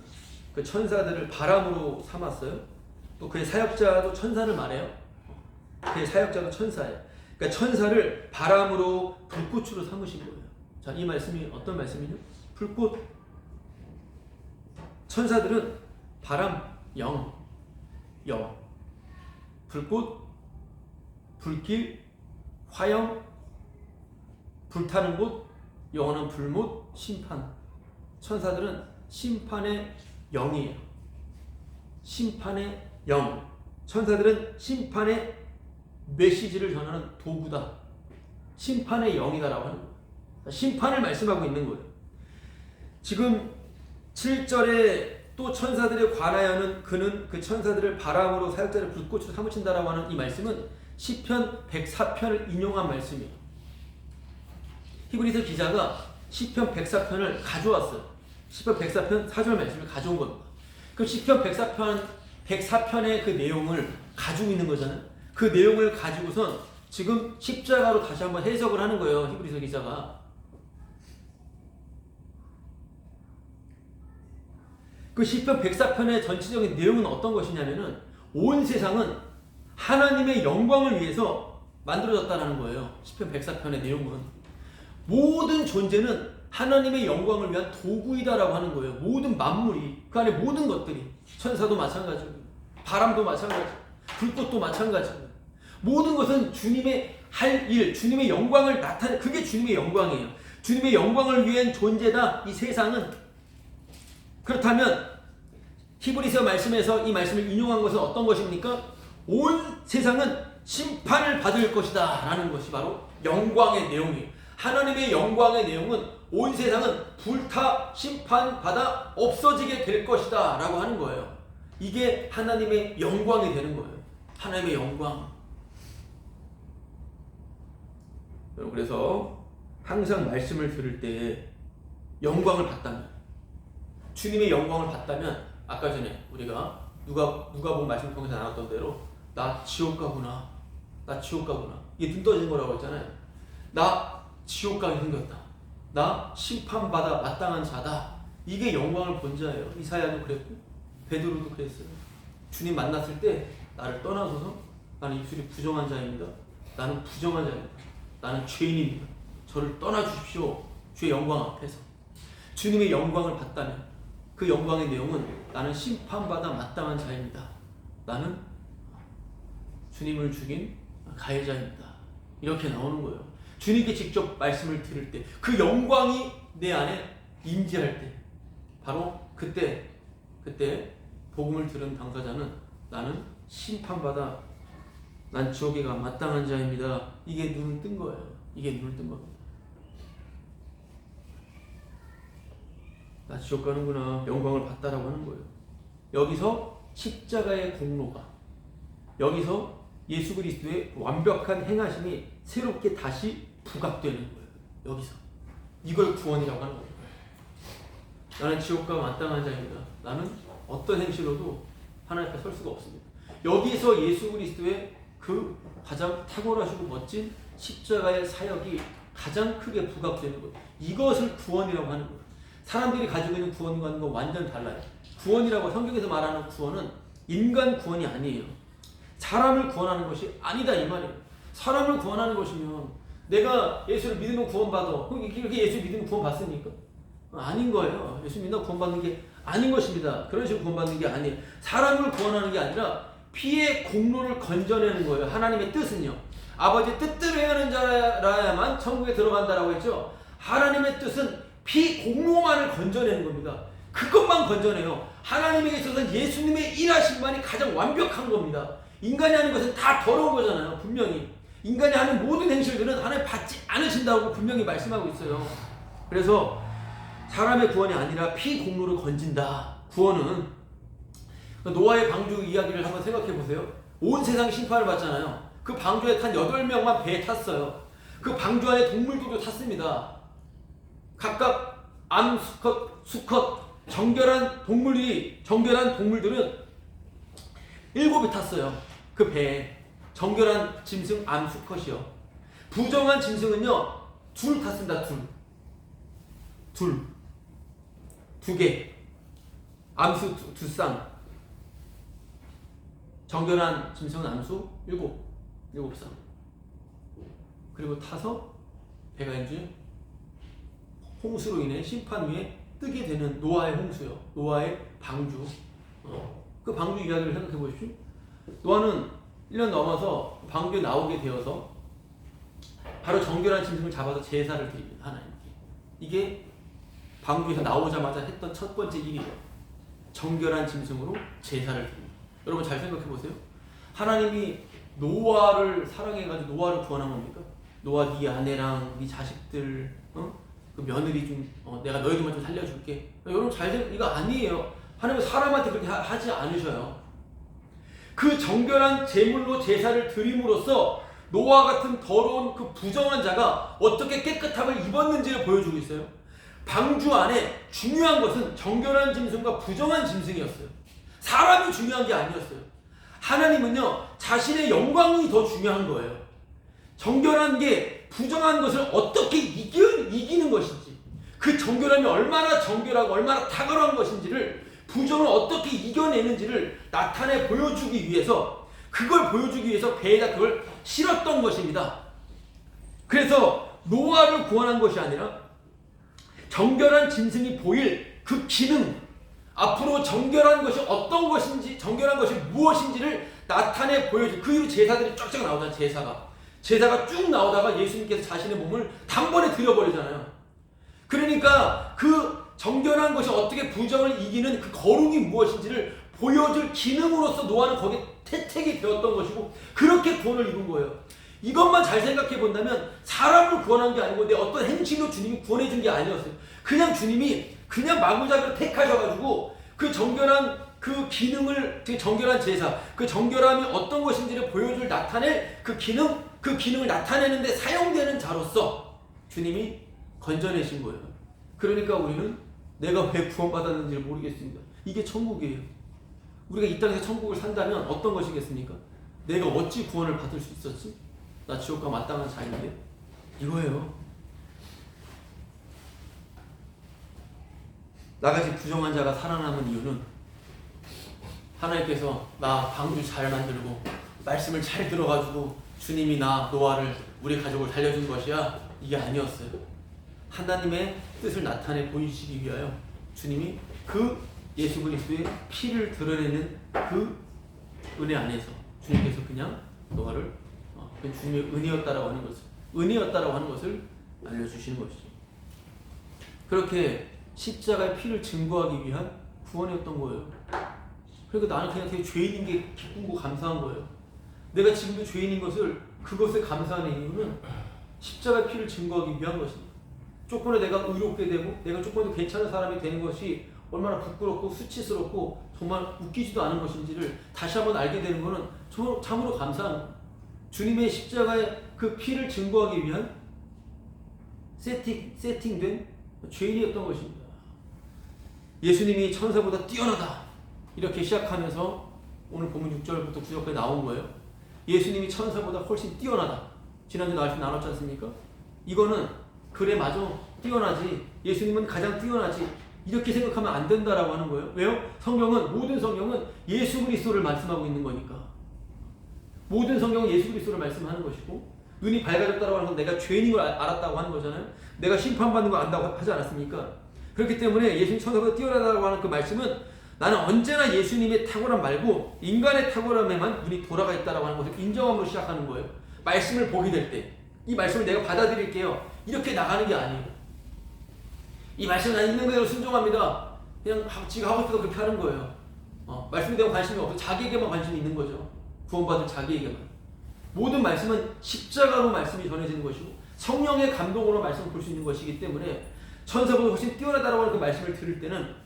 Speaker 1: 그 천사들을 바람으로 삼았어요. 또 그의 사역자도 천사를 말해요. 그의 사역자도 천사예요. 그러니까 천사를 바람으로 불꽃으로 삼으신 거예요. 자, 이 말씀이 어떤 말씀이죠? 불꽃. 천사들은 바람, 영, 불꽃, 불길, 화영, 불타는 곳, 영원한 불못, 심판. 천사들은 심판의 영이에요. 심판의 영. 천사들은 심판의 메시지를 전하는 도구다. 심판의 영이다라고 하는 거예요. 심판을 말씀하고 있는 거예요. 지금 7절에 또 천사들에 관하여는 그는 그 천사들을 바람으로 사역자를 불꽃으로 삼으신다라고 하는 이 말씀은 시편 104편을 인용한 말씀이에요. 히브리서 기자가 시편 104편을 가져왔어요. 시편 104편 4절 말씀을 가져온 겁니다. 그럼 시편 104편의 그 내용을 가지고 있는 거잖아요. 그 내용을 가지고선 지금 십자가로 다시 한번 해석을 하는 거예요. 히브리서 기자가. 그 시편 104편의 전체적인 내용은 어떤 것이냐면은 온 세상은 하나님의 영광을 위해서 만들어졌다는 거예요. 시편 104편의 내용은 모든 존재는 하나님의 영광을 위한 도구이다라고 하는 거예요. 모든 만물이 그 안에 모든 것들이 천사도 마찬가지고 바람도 마찬가지고 불꽃도 마찬가지고 모든 것은 주님의 할 일, 주님의 영광을 나타내 그게 주님의 영광이에요. 주님의 영광을 위한 존재다. 이 세상은. 그렇다면 히브리서 말씀에서 이 말씀을 인용한 것은 어떤 것입니까? 온 세상은 심판을 받을 것이다 라는 것이 바로 영광의 내용이에요. 하나님의 영광의 내용은 온 세상은 불타 심판받아 없어지게 될 것이다 라고 하는 거예요. 이게 하나님의 영광이 되는 거예요. 하나님의 영광. 그래서 항상 말씀을 들을 때 영광을 받다면, 주님의 영광을 받다면, 아까 전에 우리가 누가복음 말씀 통해서 나눴던 대로 나 지옥 가구나, 나 지옥 가구나, 이게 눈 떠진 거라고 했잖아요. 나 지옥 가게 생겼다, 나 심판받아 마땅한 자다. 이게 영광을 본 자예요. 이사야도 그랬고 베드로도 그랬어요. 주님 만났을 때 나를 떠나소서, 나는 입술이 부정한 자입니다, 나는 부정한 자입니다, 나는 죄인입니다, 저를 떠나주십시오. 주의 영광 앞에서 주님의 영광을 받다면 그 영광의 내용은 나는 심판받아 마땅한 자입니다, 나는 주님을 죽인 가해자입니다, 이렇게 나오는 거예요. 주님께 직접 말씀을 들을 때 그 영광이 내 안에 임재할 때 바로 그때 복음을 들은 당사자는 나는 심판받아 난 지옥에 가 마땅한 자입니다, 이게 눈을 뜬 거예요. 이게 눈을 뜬 겁니다. 나 지옥 가는구나, 영광을 받다라고 하는 거예요. 여기서 십자가의 공로가, 여기서 예수 그리스도의 완벽한 행하심이 새롭게 다시 부각되는 거예요. 여기서. 이걸 구원이라고 하는 거예요. 나는 지옥과 마땅한 자입니다. 나는 어떤 행실로도 하나님 앞에 설 수가 없습니다. 여기서 예수 그리스도의 그 가장 탁월하시고 멋진 십자가의 사역이 가장 크게 부각되는 거예요. 이것을 구원이라고 하는 거예요. 사람들이 가지고 있는 구원과는 건 완전 달라요. 구원이라고 성경에서 말하는 구원은 인간 구원이 아니에요. 사람을 구원하는 것이 아니다 이 말이에요. 사람을 구원하는 것이면 내가 예수를 믿으면 구원받아. 이렇게 예수 믿으면 구원받습니까? 아닌 거예요. 예수 믿으면 구원받는 게 아닌 것입니다. 그런 식으로 구원받는 게 아니에요. 사람을 구원하는 게 아니라 피의 공로를 건져내는 거예요. 하나님의 뜻은요. 아버지 뜻대로 행하는 자라야만 천국에 들어간다라고 했죠. 하나님의 뜻은 피 공로만을 건져내는 겁니다. 그것만 건져내요. 하나님에게 있어서는 예수님의 일하심만이 가장 완벽한 겁니다. 인간이 하는 것은 다 더러운 거잖아요. 분명히. 인간이 하는 모든 행실들은 하나님 받지 않으신다고 분명히 말씀하고 있어요. 그래서 사람의 구원이 아니라 피 공로를 건진다. 구원은 노아의 방주 이야기를 한번 생각해 보세요. 온 세상 심판을 받잖아요. 그 방주에 탄 8명만 배에 탔어요. 그 방주 안에 동물들도 탔습니다. 각각 암, 수컷, 정결한 동물들은 7이 탔어요. 그 배에. 정결한 짐승 암, 수컷이요. 부정한 짐승은요, 2 탔습니다. 2개. 암수 2쌍. 정결한 짐승은 암수 7쌍. 그리고 타서 배가 이제 홍수로 인해 심판 위에 뜨게 되는 노아의 홍수요. 노아의 방주. 그 방주 이야기를 생각해 보십시오. 노아는 1년 넘어서 방주에 나오게 되어서 바로 정결한 짐승을 잡아서 제사를 드립니다. 하나님께. 이게 방주에서 나오자마자 했던 첫 번째 일이에요. 정결한 짐승으로 제사를 드립니다. 여러분 잘 생각해 보세요. 하나님이 노아를 사랑해가지고 노아를 구원한 겁니까? 노아 네 아내랑 네 자식들, 그 며느리 좀 내가 너희들만 좀 살려줄게. 여러분 이거 아니에요. 하나님은 사람한테 그렇게 하지 않으셔요. 그 정결한 제물로 제사를 드림으로써 노아 같은 더러운 그 부정한 자가 어떻게 깨끗함을 입었는지를 보여주고 있어요. 방주 안에 중요한 것은 정결한 짐승과 부정한 짐승이었어요. 사람이 중요한 게 아니었어요. 하나님은요, 자신의 영광이 더 중요한 거예요. 정결한 게 부정한 것을 어떻게 이기는 것인지, 그 정결함이 얼마나 정결하고 얼마나 탁월한 것인지를, 부정을 어떻게 이겨내는지를 나타내 보여주기 위해서, 그걸 보여주기 위해서 배에다 그걸 실었던 것입니다. 그래서 노아를 구원한 것이 아니라 정결한 짐승이 보일 그 기능, 앞으로 정결한 것이 어떤 것인지, 정결한 것이 무엇인지를 나타내 보여주고, 그 이후 제사들이 쫙쫙 나오잖아요. 제사가 쭉 나오다가 예수님께서 자신의 몸을 단번에 드려버리잖아요. 그러니까 그 정결한 것이 어떻게 부정을 이기는 그 거룩이 무엇인지를 보여줄 기능으로서 노아는 거기에 태택이 되었던 것이고, 그렇게 구원을 이룬 거예요. 이것만 잘 생각해 본다면 사람을 구원한 게 아니고 내 어떤 행실로 주님이 구원해 준 게 아니었어요. 그냥 주님이 그냥 마구잡이로 택하셔가지고 그 정결한 그 기능을, 그 정결한 제사, 그 정결함이 어떤 것인지를 보여줄, 나타낼 그 기능을 나타내는데 사용되는 자로서 주님이 건져내신 거예요. 그러니까 우리는 내가 왜 구원받았는지를 모르겠습니다. 이게 천국이에요. 우리가 이 땅에서 천국을 산다면 어떤 것이겠습니까? 내가 어찌 구원을 받을 수 있었지? 나 지옥과 마땅한 자인데? 이거예요. 나같이 부정한 자가 살아남은 이유는 하나님께서 나 방주 잘 만들고 말씀을 잘 들어가지고 주님이 나 노아를, 우리 가족을 살려준 것이야, 이게 아니었어요. 하나님의 뜻을 나타내 보이시기 위하여 주님이 그 예수 그리스도의 피를 드러내는 그 은혜 안에서 주님께서 그냥 노아를 주님의 은혜였다라고 하는 것을 알려주시는 것이죠. 그렇게 십자가의 피를 증거하기 위한 구원이었던 거예요. 그러니까 나는 그냥 되게 죄인인 게 기쁘고 감사한 거예요. 내가 지금도 죄인인 것을, 그것에 감사하는 이유는 십자가의 피를 증거하기 위한 것입니다. 조금은 내가 의롭게 되고 내가 조금 더 괜찮은 사람이 되는 것이 얼마나 부끄럽고 수치스럽고 정말 웃기지도 않은 것인지를 다시 한번 알게 되는 것은 참으로 감사한 거예요. 주님의 십자가의 그 피를 증거하기 위한 세팅된 죄인이었던 것입니다. 예수님이 천사보다 뛰어나다 이렇게 시작하면서 오늘 본문 6절부터 9절까지 나온 거예요. 예수님이 천사보다 훨씬 뛰어나다. 지난주 말씀 나눴지 않습니까? 이거는 그래 맞아 뛰어나지. 예수님은 가장 뛰어나지. 이렇게 생각하면 안 된다라고 하는 거예요. 왜요? 모든 성경은 예수 그리스도를 말씀하고 있는 거니까. 모든 성경은 예수 그리스도를 말씀하는 것이고 눈이 밝아졌다고 하는 건 내가 죄인인 걸 알았다고 하는 거잖아요. 내가 심판받는 걸 안다고 하지 않았습니까? 그렇기 때문에 예수님 천사보다 뛰어나다고 하는 그 말씀은 나는 언제나 예수님의 탁월함 말고 인간의 탁월함에만 눈이 돌아가 있다고 하는 것을 인정함으로 시작하는 거예요. 말씀을 보게 될 때 이 말씀을 내가 받아들일게요. 이렇게 나가는 게 아니에요. 이 말씀은 난 있는 그대로 순종합니다. 그냥 지가 하고 싶어서 그렇게 하는 거예요. 말씀에 대한 관심이 없어. 자기에게만 관심이 있는 거죠. 구원받은 자기에게만. 모든 말씀은 십자가로 말씀이 전해지는 것이고 성령의 감동으로 말씀을 볼 수 있는 것이기 때문에 천사보다 훨씬 뛰어나다라고 하는 그 말씀을 들을 때는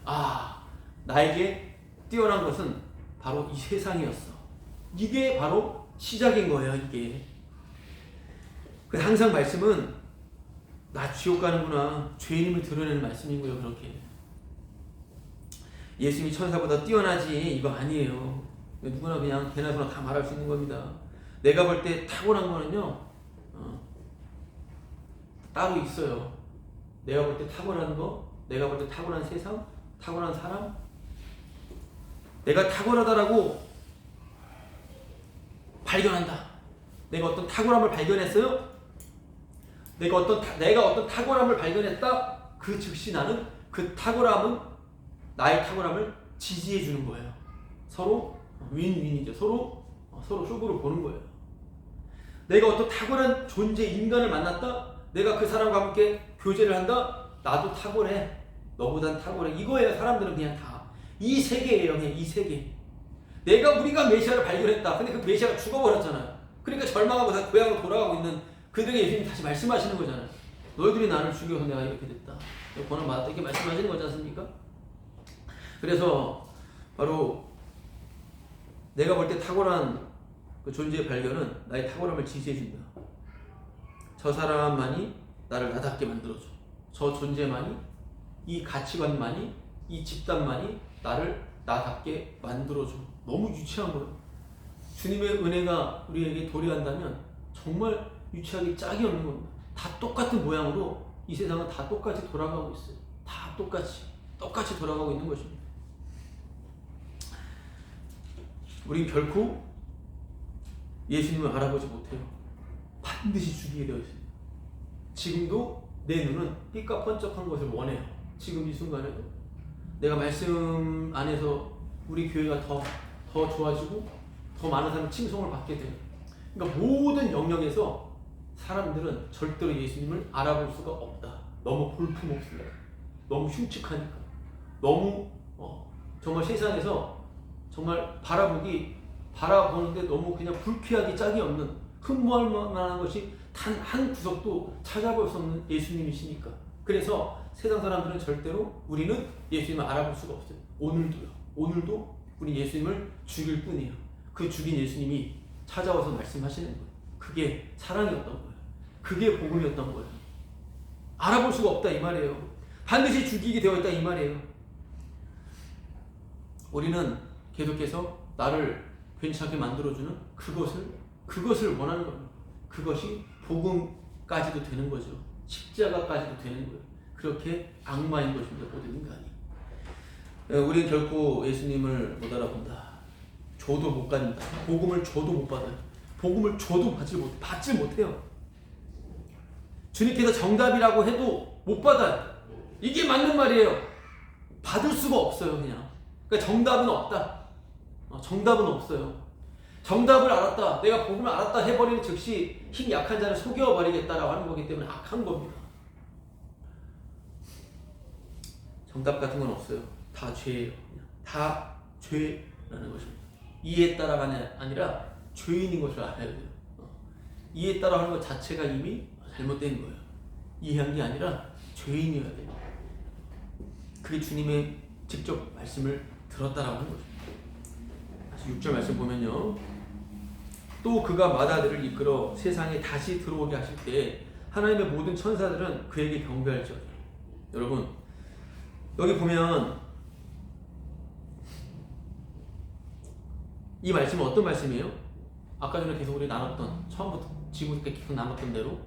Speaker 1: 나에게 뛰어난 것은 바로 이 세상이었어. 이게 바로 시작인 거예요. 이게. 항상 말씀은 나 지옥 가는구나. 죄인임을 드러내는 말씀인 거예요. 그렇게. 예수님이 천사보다 뛰어나지 이거 아니에요. 누구나 그냥 개나 소나 다 말할 수 있는 겁니다. 내가 볼 때 탁월한 거는요. 따로 있어요. 내가 볼 때 탁월한 거, 내가 볼 때 탁월한 세상, 탁월한 사람. 내가 탁월하다라고 발견한다. 내가 어떤 탁월함을 발견했어요? 내가 어떤 탁월함을 발견했다. 그 즉시 나는 그 탁월함은 나의 탁월함을 지지해 주는 거예요. 서로 윈윈이죠. 서로 속으로 보는 거예요. 내가 어떤 탁월한 존재 인간을 만났다. 내가 그 사람과 함께 교제를 한다. 나도 탁월해. 너보단 탁월해. 이거예요. 사람들은 그냥 다. 이 세계예요. 그냥 이 세계. 우리가 메시아를 발견했다. 근데 그 메시아가 죽어버렸잖아요. 그러니까 절망하고 다 고향으로 돌아가고 있는 그들에게 예수님이 다시 말씀하시는 거잖아요. 너희들이 나를 죽여서 내가 이렇게 됐다. 고난 받았다. 이렇게 말씀하시는 거지 않습니까? 그래서 바로 내가 볼 때 탁월한 그 존재의 발견은 나의 탁월함을 지지해준다. 저 사람만이 나를 나답게 만들어줘. 저 존재만이, 이 가치관만이, 이 집단만이 나를 나답게 만들어줘. 너무 유치한 거예요. 주님의 은혜가 우리에게 도래한다면 정말 유치하기 짝이 없는 겁니다. 다 똑같은 모양으로 이 세상은 다 똑같이 돌아가고 있어요. 다 똑같이 돌아가고 있는 것입니다. 우린 결코 예수님을 알아보지 못해요. 반드시 죽이게 되어 있습니다. 지금도 내 눈은 삐까뻔쩍한 것을 원해요. 지금 이 순간에도 내가 말씀 안에서 우리 교회가 더 좋아지고 더 많은 사람의 칭송을 받게 돼요. 그러니까 모든 영역에서 사람들은 절대로 예수님을 알아볼 수가 없다. 너무 볼품없습니다. 너무 흉측하니까. 너무 정말 세상에서 정말 바라보는데 너무 그냥 불쾌하기 짝이 없는 흠모할 만한 것이 단 한 구석도 찾아볼 수 없는 예수님이시니까. 그래서 세상 사람들은 절대로 우리는 예수님을 알아볼 수가 없어요. 오늘도 우리 예수님을 죽일 뿐이에요. 그 죽인 예수님이 찾아와서 말씀하시는 거예요. 그게 사랑이었던 거예요. 그게 복음이었던 거예요. 알아볼 수가 없다 이 말이에요. 반드시 죽이게 되어 있다 이 말이에요. 우리는 계속해서 나를 괜찮게 만들어주는 그것을 원하는 겁니다. 그것이 복음까지도 되는 거죠. 십자가까지도 되는 거예요. 그렇게 악마인 것입니다. 모든 인간이. 우리는 결코 예수님을 못 알아본다. 줘도 못 갖는다. 복음을 줘도 못 받아요. 복음을 줘도 받지 못해요. 주님께서 정답이라고 해도 못 받아요. 이게 맞는 말이에요. 받을 수가 없어요. 그냥. 그러니까 정답은 없다. 정답은 없어요. 정답을 알았다. 내가 복음을 알았다 해버리는 즉시 힘 약한 자를 속여버리겠다라고 하는 거기 때문에 악한 겁니다. 정답 같은 건 없어요. 다 죄예요. 다 죄라는 것입니다. 이해에 따라가 아니라 죄인인 것을 알아야 돼요. 이해에 따라 하는 것 자체가 이미 잘못된 거예요. 이해한 게 아니라 죄인이어야 돼요. 그게 주님의 직접 말씀을 들었다라고 하는 거죠. 다시 6절 말씀 보면요. 또 그가 마다들을 이끌어 세상에 다시 들어오게 하실 때 하나님의 모든 천사들은 그에게 경배할지어다. 여러분 여기 보면 이 말씀은 어떤 말씀이에요? 아까 전에 계속 우리 나눴던 처음부터 지금부터 계속 나눴던 대로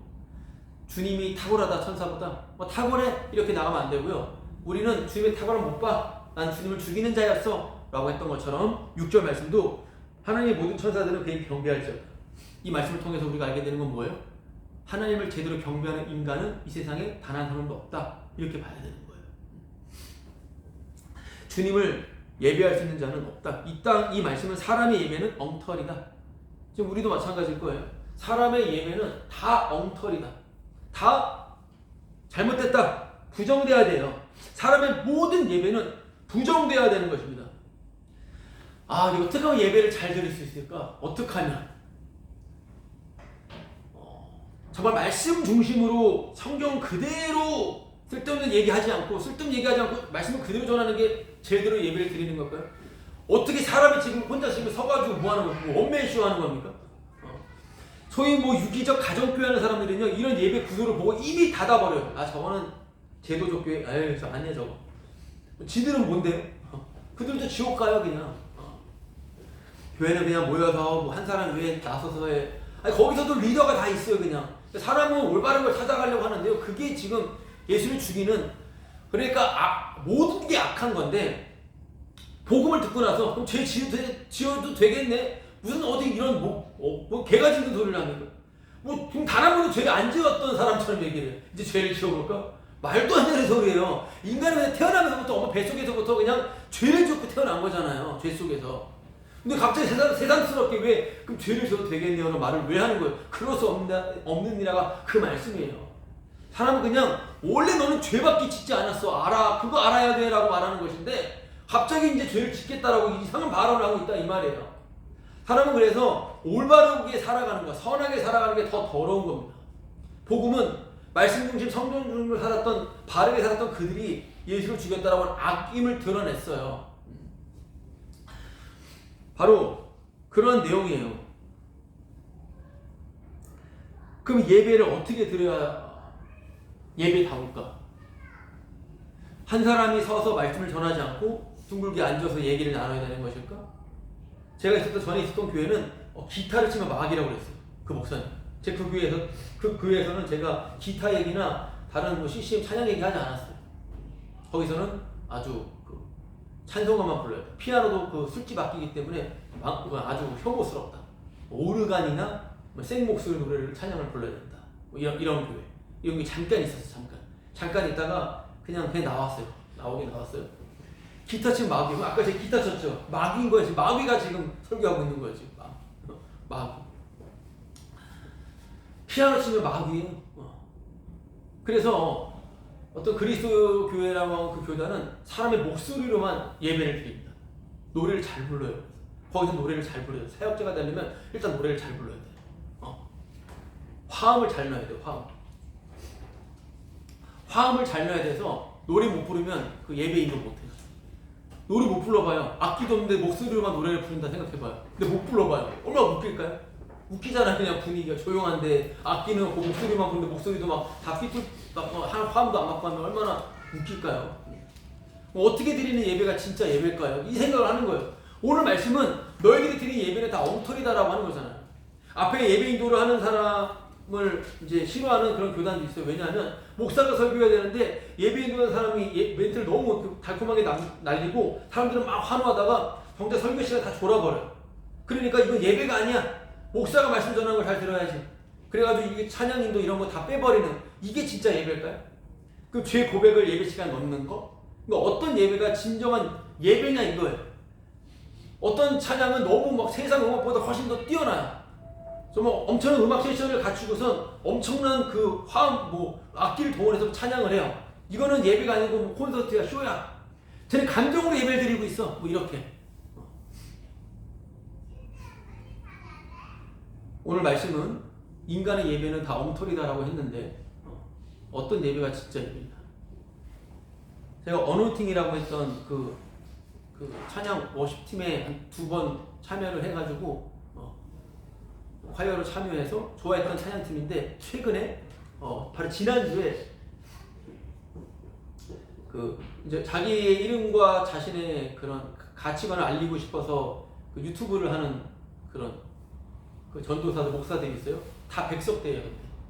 Speaker 1: 주님이 탁월하다 천사보다 탁월해 이렇게 나가면 안 되고요. 우리는 주님의 탁월함 못 봐. 난 주님을 죽이는 자였어 라고 했던 것처럼 6절 말씀도 하나님의 모든 천사들은 그에게 경배할지어다. 이 말씀을 통해서 우리가 알게 되는 건 뭐예요? 하나님을 제대로 경배하는 인간은 이 세상에 단 한 사람도 없다. 이렇게 봐야 되는 거예요. 주님을 예배할 수 있는 자는 없다. 이 말씀은 사람의 예배는 엉터리다. 지금 우리도 마찬가지일 거예요. 사람의 예배는 다 엉터리다. 다 잘못됐다. 부정돼야 돼요. 사람의 모든 예배는 부정돼야 되는 것입니다. 아, 이거 어떻게 하면 예배를 잘 드릴 수 있을까? 어떻게 하면? 정말 말씀 중심으로 성경 그대로 쓸데없는 얘기하지 않고 말씀을 그대로 전하는 게 제대로 예배를 드리는 걸까요? 어떻게 사람이 지금 혼자 지금 서가지고 뭐 하는 겁니까? 원맨쇼 하는 겁니까? 소위 뭐 유기적 가정교회 하는 사람들은요, 이런 예배 구조를 보고 이미 닫아버려요. 아, 저거는 제도적 교회, 에이, 저 아니야, 저거. 지들은 뭔데요? 그들도 지옥 가요, 그냥. 교회는 그냥 모여서 뭐 한 사람 위에 나서서 해. 아니, 거기서도 리더가 다 있어요, 그냥. 사람은 올바른 걸 찾아가려고 하는데요. 그게 지금 예수를 죽이는, 그러니까 모든 게 악한 건데, 복음을 듣고 나서 그럼 죄 지어도 되겠네? 무슨 어디 이런 뭐 개가 짖는 소리를 하는 거야. 뭐 단 한 번도 죄를 안 지었던 사람처럼 얘기를 해. 이제 죄를 지어볼까? 말도 안 되는 소리예요. 인간은 태어나면서부터 엄마 뱃속에서부터 그냥 죄를 짓고 태어난 거잖아요. 죄 속에서. 근데 갑자기 세상스럽게 왜 그럼 죄를 지어도 되겠네요? 라는 말을 왜 하는 거예요? 그럴 수 없느니라가 그 말씀이에요. 사람은 그냥 원래 너는 죄밖에 짓지 않았어. 알아. 그거 알아야 돼. 라고 말하는 것인데 갑자기 이제 죄를 짓겠다라고 이상한 발언을 하고 있다 이 말이에요. 사람은 그래서 올바르게 살아가는 거, 선하게 살아가는 게 더 더러운 겁니다. 복음은 말씀 중심, 성경 중심으로 살았던, 바르게 살았던 그들이 예수를 죽였다라고 하는 악임을 드러냈어요. 바로 그런 내용이에요. 그럼 예배를 어떻게 드려야 예배다울까? 한 사람이 서서 말씀을 전하지 않고 둥글게 앉아서 얘기를 나눠야 되는 것일까? 제가 전에 있었던 교회는 기타를 치면 막이라고 그랬어요. 그 목사님. 제 그 교회에서는 제가 기타 얘기나 다른 뭐 CCM 찬양 얘기 하지 않았어요. 거기서는 아주 찬송가만 불러요. 피아노도 그 술집 악기이기 때문에 아주 혐오스럽다. 오르간이나 생목소리 노래를 찬양을 불러야 된다. 뭐 이런 교회. 이런 게 잠깐 있었어요. 잠깐 있다가 그냥 나왔어요. 나왔어요. 기타 치면 마귀고, 아까 제가 기타 쳤죠. 마귀인 거예요. 마귀가 지금 설교하고 있는 거예요. 지금 마귀. 피아노 치면 마귀예요. 그래서 어떤 그리스도 교회라고 하는 그 교단은 사람의 목소리로만 예배를 드립니다. 노래를 잘 불러요. 거기서 노래를 잘 불러요. 사역자가 되려면 일단 노래를 잘 불러야 돼요. 화음을 잘 넣어야 돼요. 화음을 잘 넣어야 돼서 노래 못 부르면 그 예배인도 못해요. 노래 못 불러봐요. 악기도 없는데 목소리로만 노래를 부른다 생각해봐요. 근데 못 불러봐요. 얼마나 웃길까요? 웃기잖아요. 그냥 분위기가 조용한데 악기는 그 목소리만 부르는데 목소리도 막 다 화음도 안 맞고 하면 얼마나 웃길까요? 어떻게 드리는 예배가 진짜 예배일까요? 이 생각을 하는 거예요. 오늘 말씀은 너희들이 드리는 예배는 다 엉터리다라고 하는 거잖아요. 앞에 예배 인도를 하는 사람을 이제 싫어하는 그런 교단도 있어요. 왜냐하면 목사가 설교해야 되는데 예배 인도하는 사람이 멘트를 너무 달콤하게 날리고 사람들은 막 환호하다가 정작 설교 시간 다 졸아버려요. 그러니까 이건 예배가 아니야. 목사가 말씀 전하는 걸 잘 들어야지. 그래가지고 이게 찬양인도 이런 거 다 빼버리는, 이게 진짜 예배일까요? 그 죄 고백을 예배 시간 넣는 거? 그러니까 어떤 예배가 진정한 예배냐 이거예요. 어떤 찬양은 너무 막 세상 음악보다 훨씬 더 뛰어나요. 정말 엄청난 음악 세션을 갖추고선 엄청난 그 화음, 악기를 동원해서 찬양을 해요. 이거는 예배가 아니고 콘서트야, 쇼야. 쟤는 감정으로 예배를 드리고 있어. 이렇게. 오늘 말씀은 인간의 예배는 다 엉터리다라고 했는데 어떤 예배가 진짜 예배냐? 제가 어노팅이라고 했던 그 찬양 워십팀에 한 2번 참여를 해가지고 화요로 참여해서 좋아했던 찬양팀인데 최근에 바로 지난주에 이제 자기의 이름과 자신의 그런 가치관을 알리고 싶어서 그 유튜브를 하는 그런 그 전도사들 목사들이 있어요. 다 백석대예요.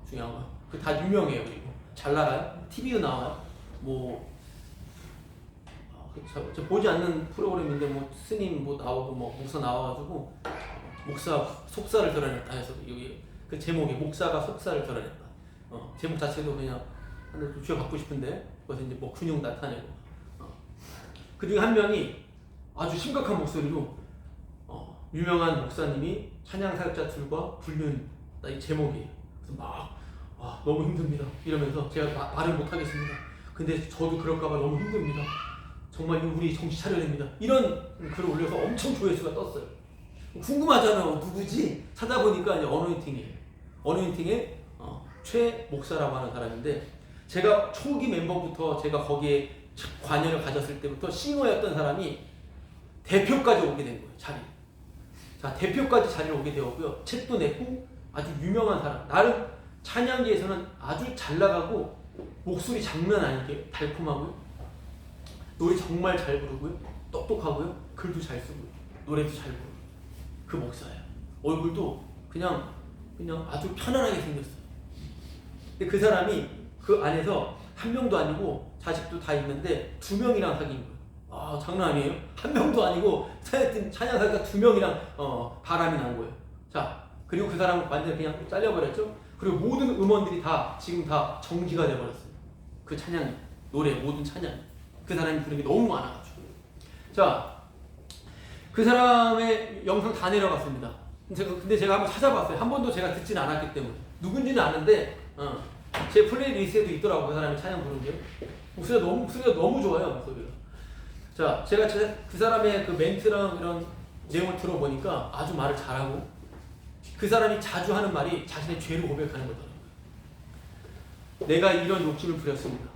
Speaker 1: 중요한 건 그 다 유명해요. 그리고 잘 나가요. TV도 나와요. 뭐 저 보지 않는 프로그램인데 뭐 스님 뭐 나오고 뭐 목사 나와가지고 목사 속사를 드러냈다 해서 여기 그 제목이 목사가 속사를 드러냈다. 제목 자체도 그냥 하나 좀 쥐어받고 싶은데 그것은 이제 뭐 근육 나타내고 그 중에 한 명이 아주 심각한 목소리로 유명한 목사님이 찬양 사역자 둘과 불륜 이 제목이에요. 그래서 막 너무 힘듭니다 이러면서 제가 말을 못 하겠습니다. 근데 저도 그럴까봐 너무 힘듭니다. 정말 우리 정신 차려야 됩니다. 이런 글을 올려서 엄청 조회수가 떴어요. 궁금하잖아요. 누구지? 찾아보니까 이제 어노인팅이에요. 어노인팅의 최 목사라고 하는 사람인데 제가 초기 멤버부터 제가 거기에 관여를 가졌을 때부터 싱어였던 사람이 대표까지 오게 된 거예요. 자리. 자, 대표까지 자리를 오게 되었고요. 책도 냈고 아주 유명한 사람. 나름 찬양계에서는 아주 잘 나가고 목소리 장난 아니게 달콤하고요. 노래 정말 잘 부르고요. 똑똑하고요. 글도 잘 쓰고요. 노래도 잘 부르고. 그 목사예요. 얼굴도 그냥 아주 편안하게 생겼어요. 근데 그 사람이 그 안에서 한 명도 아니고 자식도 다 있는데 2명이랑 사귄 거예요. 장난 아니에요? 한 명도 아니고 찬양사가 2명이랑 바람이 난 거예요. 자, 그리고 그 사람은 완전히 그냥 잘려버렸죠. 그리고 모든 음원들이 다 지금 다 정지가 돼버렸어요. 그 찬양 노래 모든 찬양 그 사람이 부르는 게 너무 많아가지고. 자, 그 사람의 영상 다 내려갔습니다. 근데 제가 한번 찾아봤어요. 한 번도 제가 듣진 않았기 때문에. 누군지는 아는데 제 플레이리스트에도 있더라고요. 그 사람이 찬양 부르는 게. 목소리가 너무 좋아요. 목소리가. 자, 제가 그 사람의 그 멘트랑 이런 내용을 들어보니까 아주 말을 잘하고 그 사람이 자주 하는 말이 자신의 죄를 고백하는 거더라고요. 내가 이런 욕심을 부렸습니다.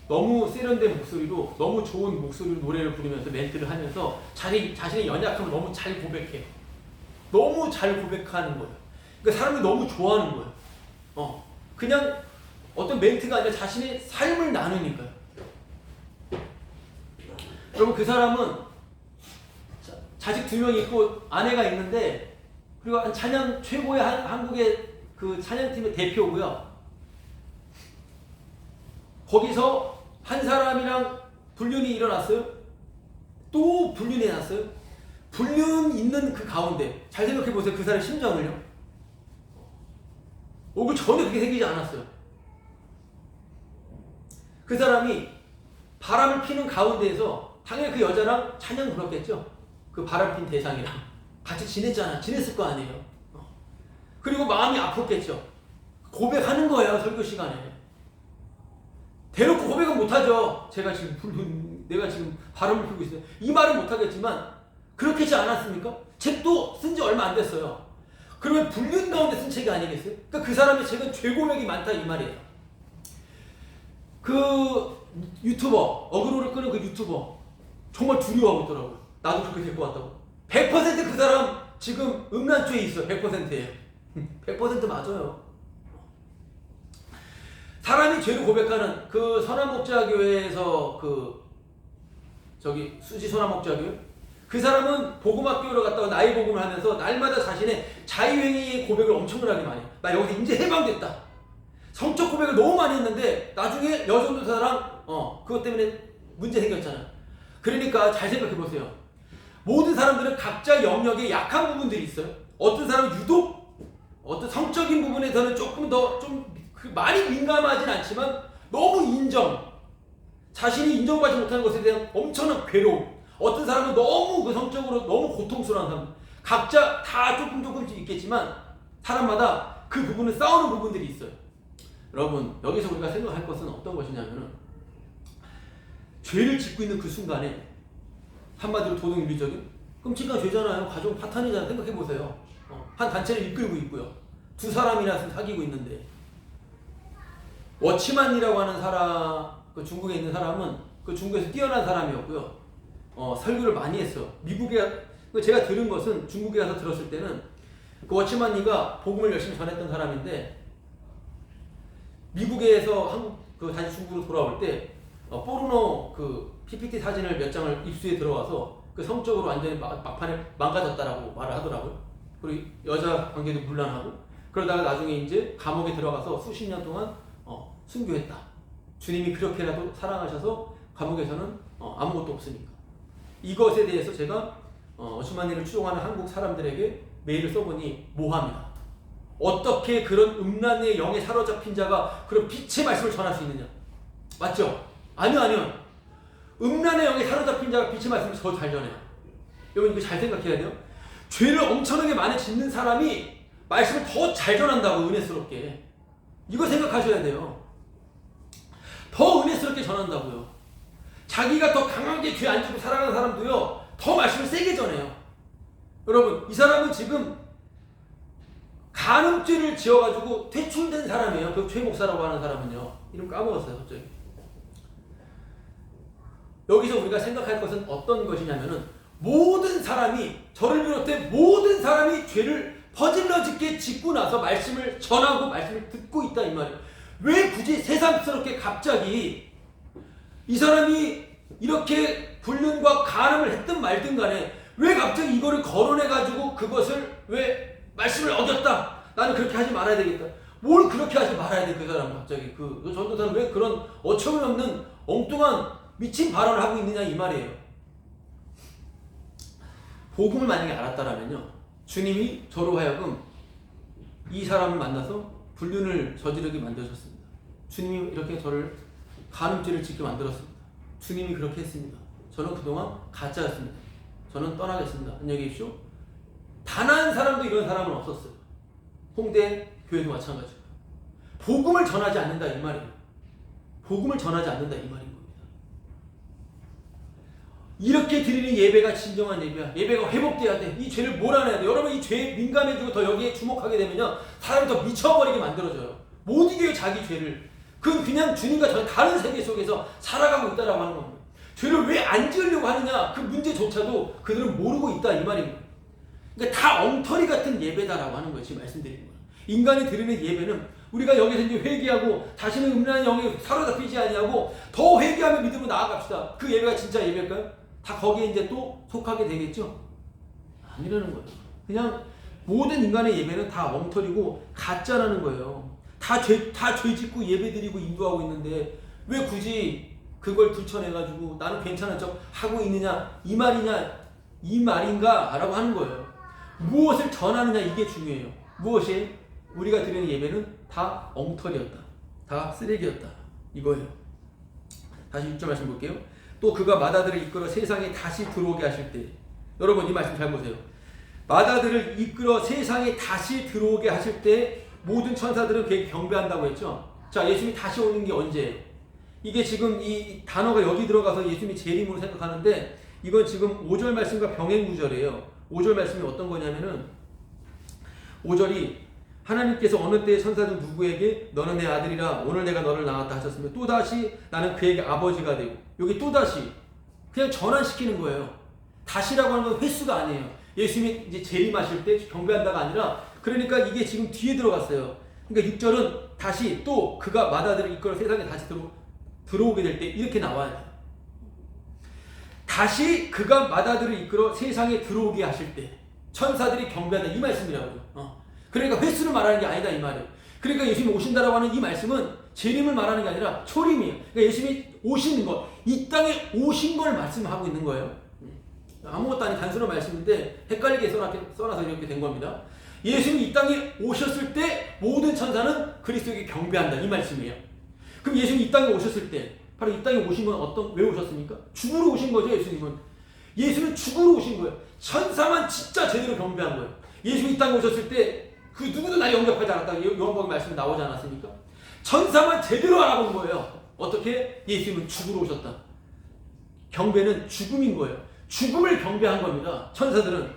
Speaker 1: 너무 세련된 목소리로 너무 좋은 목소리로 노래를 부르면서 멘트를 하면서 자신의 연약함을 너무 잘 고백해요. 너무 잘 고백하는 거예요. 그러니까 사람이 너무 좋아하는 거예요. 그냥 어떤 멘트가 아니라 자신의 삶을 나누니까요. 여러분 그 사람은 자식 2명 있고 아내가 있는데 그리고 한 찬양 최고의 한국의 그 찬양팀의 대표고요. 거기서 한 사람이랑 불륜이 일어났어요. 또 불륜이 났어요. 불륜 있는 그 가운데 잘 생각해 보세요. 그 사람의 심정을요. 얼굴 전혀 그렇게 생기지 않았어요. 그 사람이 바람을 피는 가운데에서 당연히 그 여자랑 찬양 불렀겠죠. 그 바람 핀 대상이랑 같이 지냈을 거 아니에요. 그리고 마음이 아팠겠죠. 고백하는 거예요. 설교 시간에. 대놓고 고백은 못하죠. 내가 지금 바람을 피고 있어요. 이 말은 못하겠지만 그렇겠지 않았습니까? 책도 쓴 지 얼마 안 됐어요. 그러면 불륜 가운데 쓴 책이 아니겠어요? 그러니까 그 사람의 책은 죄고백이 많다 이 말이에요. 그 유튜버, 어그로를 끄는 그 유튜버 정말 두려워하고 있더라고요. 나도 그렇게 될 것 같다고. 100% 그 사람 지금 음란죄에 있어요. 100%예요. 100% 맞아요. 사람이 죄를 고백하는 그 선한목자교회에서 수지 선한목자교회 그 사람은 복음학교로 갔다가 나이 복음을 하면서 날마다 자신의 자유행위의 고백을 엄청나게 많이 해요. 나 여기서 이제 해방됐다. 성적 고백을 너무 많이 했는데 나중에 여전도사랑 그것 때문에 문제 생겼잖아요. 그러니까 잘 생각해 보세요. 모든 사람들은 각자 영역에 약한 부분들이 있어요. 어떤 사람은 유독 어떤 성적인 부분에서는 조금 더 많이 민감하진 않지만 너무 자신이 인정받지 못하는 것에 대한 엄청난 괴로움. 어떤 사람은 너무 그 성적으로 너무 고통스러운 사람. 각자 다 조금씩 있겠지만 사람마다 그 부분은 싸우는 부분들이 있어요. 여러분 여기서 우리가 생각할 것은 어떤 것이냐면은 죄를 짓고 있는 그 순간에 한마디로 도덕윤리적인 끔찍한 죄잖아요. 가족 파탄이잖아요. 생각해보세요. 한 단체를 이끌고 있고요. 2사람이나 사귀고 있는데 워치만이라고 하는 사람, 그 중국에 있는 사람은 그 중국에서 뛰어난 사람이었고요. 설교를 많이 했어. 미국에 제가 들은 것은 중국에 가서 들었을 때는 그 워치만니가 복음을 열심히 전했던 사람인데 미국에서 다시 중국으로 돌아올 때 포르노 그 PPT 사진을 몇 장을 입수에 들어와서 그 성적으로 완전히 막판에 망가졌다라고 말을 하더라고요. 그리고 여자 관계도 문란하고 그러다가 나중에 이제 감옥에 들어가서 수십 년 동안 순교했다. 주님이 그렇게라도 사랑하셔서 감옥에서는 아무것도 없으니까. 이것에 대해서 제가 워치만니를 추종하는 한국 사람들에게 메일을 써보니 모함이다. 어떻게 그런 음란의 영에 사로잡힌 자가 그런 빛의 말씀을 전할 수 있느냐? 맞죠? 아니요. 음란의 영에 사로잡힌 자가 빛의 말씀을 더 잘 전해요. 여러분 이거 잘 생각해야 돼요. 죄를 엄청나게 많이 짓는 사람이 말씀을 더 잘 전한다고, 은혜스럽게. 이거 생각하셔야 돼요. 더 은혜스럽게 전한다고요. 자기가 더 강하게 죄 안 짓고 살아가는 사람도요, 더 말씀을 세게 전해요. 여러분, 이 사람은 지금 간음죄를 지어가지고 퇴출된 사람이에요. 그 최 목사라고 하는 사람은요. 이름 까먹었어요, 갑자기. 여기서 우리가 생각할 것은 어떤 것이냐면은 모든 사람이, 저를 비롯해 모든 사람이 죄를 퍼질러짓게 짓고 나서 말씀을 전하고 말씀을 듣고 있다 이 말이에요. 왜 굳이 새삼스럽게 갑자기 이 사람이 이렇게 불륜과 간음을 했든 말든 간에 왜 갑자기 이거를 거론해가지고 그것을 왜 말씀을 어겼다, 나는 그렇게 하지 말아야 되겠다, 뭘 그렇게 하지 말아야 돼, 그 사람은 갑자기 그 전도사는 왜 그런 어처구니없는 엉뚱한 미친 발언을 하고 있느냐 이 말이에요. 복음을 만약에 알았다라면요, 주님이 저로 하여금 이 사람을 만나서 불륜을 저지르게 만드셨습니다. 주님이 이렇게 저를 간음죄를 짓게 만들었습니다. 주님이 그렇게 했습니다. 저는 그동안 가짜였습니다. 저는 떠나겠습니다. 안녕히 계십시오. 단 한 사람도 이런 사람은 없었어요. 홍대 교회도 마찬가지고. 복음을 전하지 않는다 이 말이에요. 복음을 전하지 않는다 이 말인 겁니다. 이렇게 드리는 예배가 진정한 예배야. 예배가 회복돼야 돼. 이 죄를 몰아내야 돼. 여러분, 이 죄에 민감해지고 더 여기에 주목하게 되면요, 사람이 더 미쳐버리게 만들어져요. 못 이겨요, 자기 죄를. 그냥 주님과 전 다른 세계 속에서 살아가고 있다라고 하는 겁니다. 죄를 왜 안 지으려고 하느냐, 그 문제조차도 그들은 모르고 있다 이 말입니다. 그러니까 다 엉터리 같은 예배다라고 하는 것이 말씀드리는 거예요. 인간이 드리는 예배는 우리가 여기서 이제 회개하고 다시는 음란한 영에 사로잡히지 아니하고 더 회개하며 믿음으로 나아갑시다. 그 예배가 진짜 예배일까요? 다 거기에 이제 또 속하게 되겠죠? 아니라는 거예요. 그냥 모든 인간의 예배는 다 엉터리고 가짜라는 거예요. 다 죄 짓고 예배 드리고 인도하고 있는데 왜 굳이 그걸 들춰내가지고 나는 괜찮은 척 하고 있느냐, 이 말이냐, 이 말인가? 라고 하는 거예요. 무엇을 전하느냐, 이게 중요해요. 무엇이? 우리가 드리는 예배는 다 엉터리였다. 다 쓰레기였다. 이거예요. 다시 6절 말씀 볼게요. 또 그가 마다들을 이끌어 세상에 다시 들어오게 하실 때, 여러분 이 말씀 잘 보세요. 마다들을 이끌어 세상에 다시 들어오게 하실 때 모든 천사들은 그에게 경배한다고 했죠. 자, 예수님이 다시 오는 게 언제예요? 이게 지금 이 단어가 여기 들어가서 예수님이 재림으로 생각하는데, 이건 지금 5절 말씀과 병행 구절이에요. 5절 말씀이 어떤 거냐면은 5절이 하나님께서 어느 때에 천사들 누구에게 너는 내 아들이라 오늘 내가 너를 낳았다 하셨으며 또다시 나는 그에게 아버지가 되고, 여기 또다시 그냥 전환시키는 거예요. 다시라고 하는 건 횟수가 아니에요. 예수님이 이제 재림하실 때 경배한다가 아니라, 그러니까 이게 지금 뒤에 들어갔어요. 그러니까 6절은 다시 또 그가 마다들을 이끌어 세상에 다시 들어오게 될 때 이렇게 나와야 돼요. 다시 그가 마다들을 이끌어 세상에 들어오게 하실 때 천사들이 경배한다 이 말씀이라고요. 그러니까 횟수를 말하는 게 아니다 이 말이에요. 그러니까 예수님이 오신다라고 하는 이 말씀은 재림을 말하는 게 아니라 초림이에요. 그러니까 예수님이 오시는 것, 이 땅에 오신 걸 말씀하고 있는 거예요. 아무것도 아닌 단순한 말씀인데 헷갈리게 써놔서 이렇게 된 겁니다. 예수님이 이 땅에 오셨을 때 모든 천사는 그리스도에게 경배한다 이 말씀이에요. 그럼 예수님이 이 땅에 오셨을 때, 바로 이 땅에 오신 건 왜 오셨습니까? 죽으러 오신 거죠. 예수님은 죽으러 오신 거예요. 천사만 진짜 제대로 경배한 거예요. 예수님이 이 땅에 오셨을 때 그 누구도 날 영접하지 않았다. 요한복음 말씀에 나오지 않았습니까? 천사만 제대로 알아본 거예요. 어떻게? 예수님은 죽으러 오셨다. 경배는 죽음인 거예요. 죽음을 경배한 겁니다. 천사들은.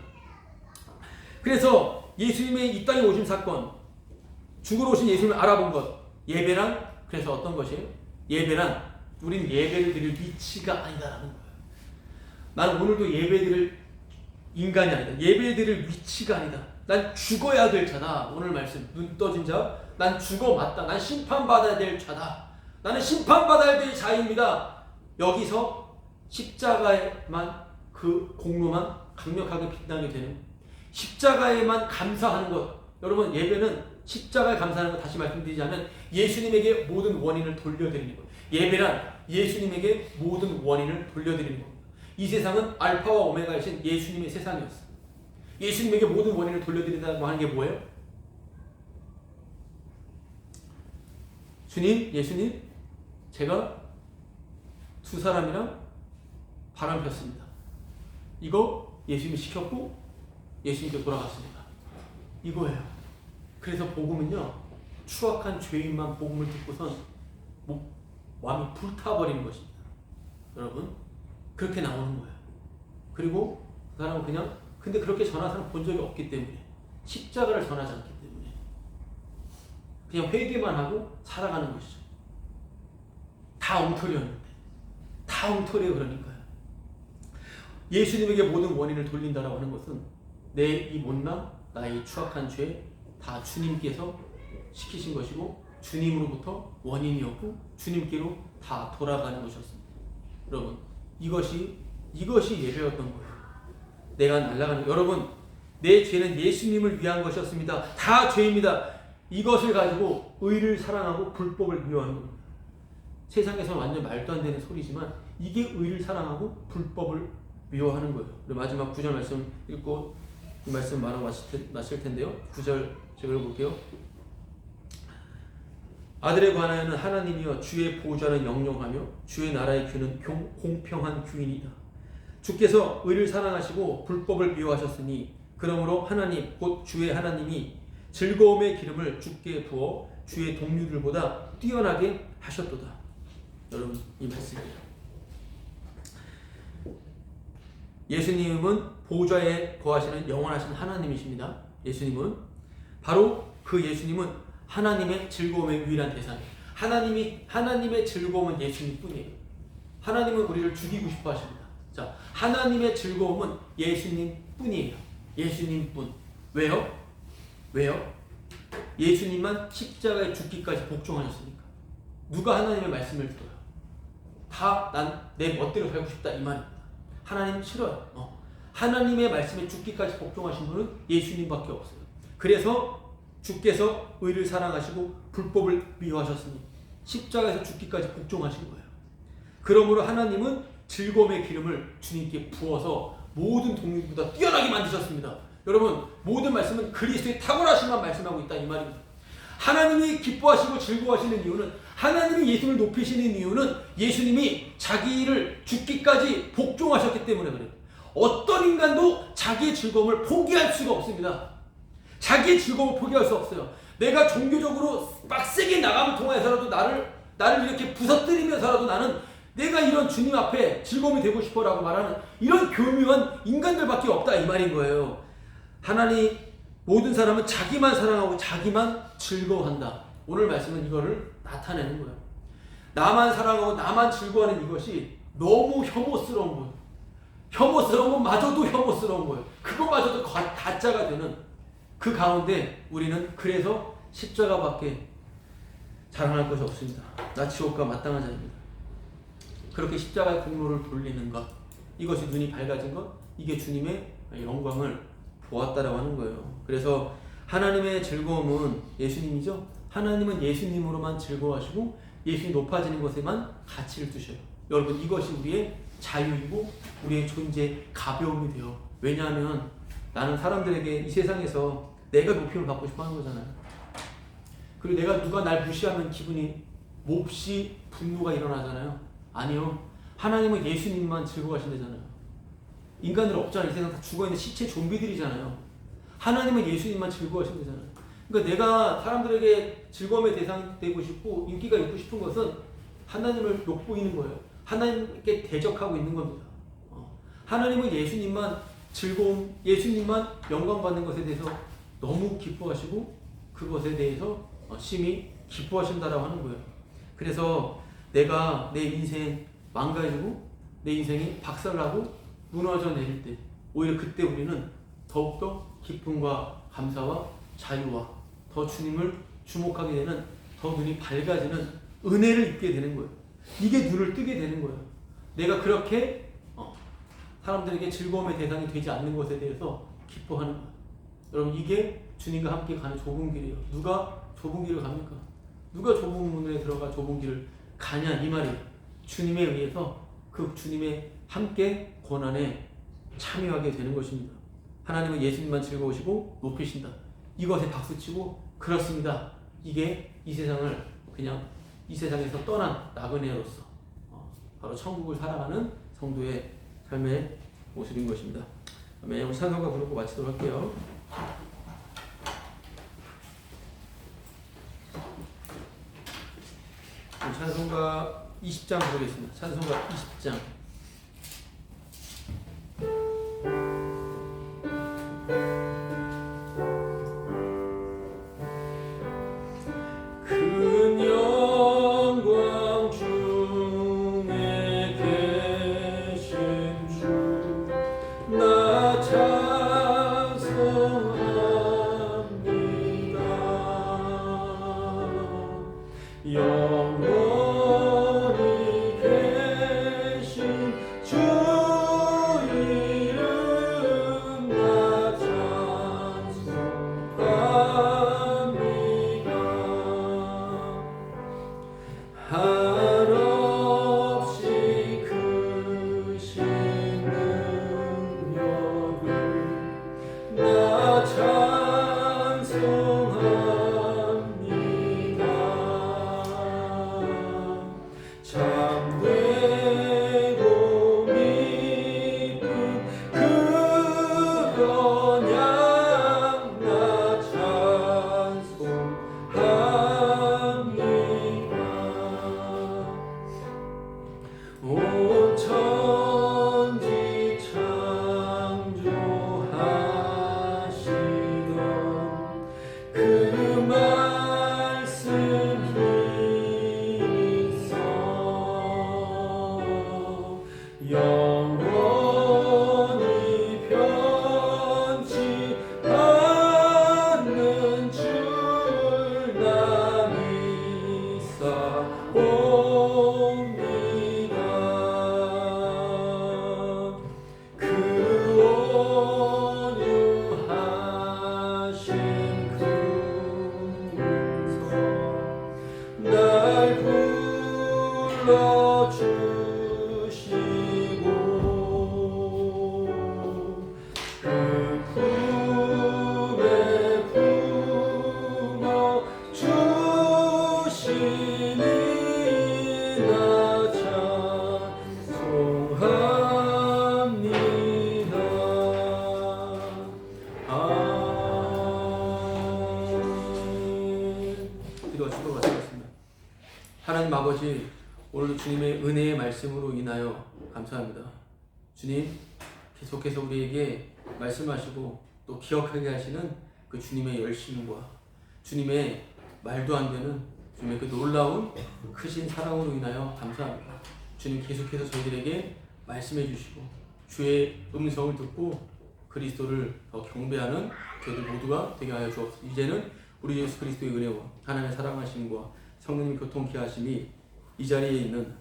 Speaker 1: 그래서 예수님의 이 땅에 오신 사건, 죽으러 오신 예수님을 알아본 것, 예배란 그래서 어떤 것이에요? 예배란 우린 예배를 드릴 위치가 아니다라는 거예요. 나는 오늘도 예배 드릴 인간이 아니다. 예배 드릴 위치가 아니다. 난 죽어야 될 자다. 오늘 말씀 눈 떠진 자, 난 죽어 맞다. 난 심판받아야 될 자다. 나는 심판받아야 될 자입니다. 여기서 십자가에만 그 공로만 강력하게 빛나게 되는, 십자가에만 감사하는 것. 여러분, 예배는 십자가에 감사하는 것, 다시 말씀드리자면 예수님에게 모든 원인을 돌려드리는 것. 예배란 예수님에게 모든 원인을 돌려드리는 겁니다. 이 세상은 알파와 오메가이신 예수님의 세상이었어요. 예수님에게 모든 원인을 돌려드린다고 하는 게 뭐예요? 주님, 예수님, 제가 두 사람이랑 바람 폈습니다. 이거 예수님이 시켰고 예수님께 돌아갔습니다. 이거예요. 그래서 복음은요, 추악한 죄인만 복음을 듣고선 마음이 불타버리는 것입니다. 여러분, 그렇게 나오는 거예요. 그리고 그 사람은 그냥, 근데 그렇게 전한 사람 본 적이 없기 때문에, 십자가를 전하지 않기 때문에 그냥 회개만 하고 살아가는 것이죠. 다 엉터리였는데, 다 엉터리예요. 그러니까요. 예수님에게 모든 원인을 돌린다라고 하는 것은 내 이 못남, 나의 추악한 죄 다 주님께서 시키신 것이고, 주님으로부터 원인이었고 주님께로 다 돌아가는 것이었습니다. 여러분, 이것이 예배였던 거예요. 내가 날아가는, 여러분, 내 죄는 예수님을 위한 것이었습니다. 다 죄입니다. 이것을 가지고 의를 사랑하고 불법을 미워하는 겁니다. 세상에서는 완전 말도 안 되는 소리지만 이게 의를 사랑하고 불법을 미워하는 거예요. 그리고 마지막 9절 말씀 읽고 이 말씀 말아 마실 텐데요. 9절 제가 읽어볼게요. 아들에 관하여는 하나님이여 주의 보좌는 영영하며 주의 나라의 규는 공평한 규이니이다. 주께서 의를 사랑하시고 불법을 미워하셨으니 그러므로 하나님 곧 주의 하나님이 즐거움의 기름을 주께 부어 주의 동료들보다 뛰어나게 하셨도다. 여러분, 이 말씀이에요. 예수님은 보좌에 거하시는 영원하신 하나님이십니다. 예수님은 바로 그 예수님은 하나님의 즐거움의 유일한 대상이에요. 하나님의 즐거움은 예수님뿐이에요. 하나님은 우리를 죽이고 싶어 하십니다. 자, 하나님의 즐거움은 예수님뿐이에요. 예수님뿐. 왜요? 예수님만 십자가에 죽기까지 복종하셨으니까. 누가 하나님의 말씀을 들어요? 다 난 내 멋대로 살고 싶다 이 말입니다. 하나님 싫어요. 하나님의 말씀에 죽기까지 복종하신 분은 예수님밖에 없어요. 그래서 주께서 의를 사랑하시고 불법을 미워하셨으니 십자가에서 죽기까지 복종하신 거예요. 그러므로 하나님은 즐거움의 기름을 주님께 부어서 모든 동료보다 뛰어나게 만드셨습니다. 여러분, 모든 말씀은 그리스도의 탁월하심만 말씀하고 있다 이 말입니다. 하나님이 기뻐하시고 즐거워하시는 이유는, 하나님이 예수님을 높이시는 이유는 예수님이 자기를 죽기까지 복종하셨기 때문에 그래요. 어떤 인간도 자기의 즐거움을 포기할 수가 없습니다. 자기의 즐거움을 포기할 수 없어요. 내가 종교적으로 빡세게 나감을 통해서라도 나를 이렇게 부서뜨리면서라도 나는 내가 이런 주님 앞에 즐거움이 되고 싶어라고 말하는 이런 교묘한 인간들밖에 없다 이 말인 거예요. 하나님, 모든 사람은 자기만 사랑하고 자기만 즐거워한다. 오늘 말씀은 이거를 나타내는 거예요. 나만 사랑하고 나만 즐거워하는 이것이 너무 혐오스러운 거예요. 혐오스러운 것마저도 혐오스러운 거예요. 그것마저도 가짜가 되는 그 가운데 우리는 그래서 십자가밖에 자랑할 것이 없습니다. 나 지옥과 마땅한 자입니다. 그렇게 십자가의 공로를 돌리는 것, 이것이 눈이 밝아진 것, 이게 주님의 영광을 보았다라고 하는 거예요. 그래서 하나님의 즐거움은 예수님이죠. 하나님은 예수님으로만 즐거워하시고 예수님 높아지는 것에만 가치를 두셔요. 여러분, 이것이 우리의 자유이고 우리의 존재의 가벼움이 돼요. 왜냐하면 나는 사람들에게 이 세상에서 내가 높임을 받고 싶어 하는 거잖아요. 그리고 누가 날 무시하면 기분이 몹시 분노가 일어나잖아요. 아니요. 하나님은 예수님만 즐거워하신다잖아요. 인간들 없잖아요. 이 세상 다 죽어있는 시체 좀비들이잖아요. 하나님은 예수님만 즐거워하신다잖아요. 그러니까 내가 사람들에게 즐거움의 대상이 되고 싶고 인기가 있고 싶은 것은 하나님을 욕보이는 거예요. 하나님께 대적하고 있는 겁니다. 하나님은 예수님만 즐거움, 예수님만 영광 받는 것에 대해서 너무 기뻐하시고 그것에 대해서 심히 기뻐하신다라고 하는 거예요. 그래서 내가 내 인생 망가지고 내 인생이 박살나고 무너져 내릴 때 오히려 그때 우리는 더욱더 기쁨과 감사와 자유와 더 주님을 주목하게 되는 더 눈이 밝아지는 은혜를 입게 되는 거예요. 이게 눈을 뜨게 되는 거예요. 내가 그렇게 사람들에게 즐거움의 대상이 되지 않는 것에 대해서 기뻐하는 거예요. 여러분 이게 주님과 함께 가는 좁은 길이에요. 누가 좁은 길을 갑니까? 누가 좁은 문에 들어가 좁은 길을 가냐 이 말이에요. 주님에 의해서 그 주님의 함께 고난에 참여하게 되는 것입니다. 하나님은 예수님만 즐거우시고 높이신다. 이것에 박수치고 그렇습니다. 이게 이 세상을 그냥 이 세상에서 떠난 나그네로서 바로 천국을 살아가는 성도의 삶의 모습인 것입니다. 아멘. 우리 찬송가 부르고 마치도록 할게요. 찬송가 20장 부르겠습니다. 찬송가 20장. 하나님 아버지, 오늘도 주님의 은혜의 말씀으로 인하여 감사합니다. 주님, 계속해서 우리에게 말씀하시고 또 기억하게 하시는 그 주님의 열심과 주님의 말도 안 되는 주님의 그 놀라운 크신 사랑으로 인하여 감사합니다. 주님 계속해서 저희들에게 말씀해 주시고 주의 음성을 듣고 그리스도를 더 경배하는 저희들 모두가 되게 하여 주옵소서. 이제는 우리 예수 그리스도의 은혜와 하나님의 사랑하심과 성령님 교통케 하심이 이 자리에 있는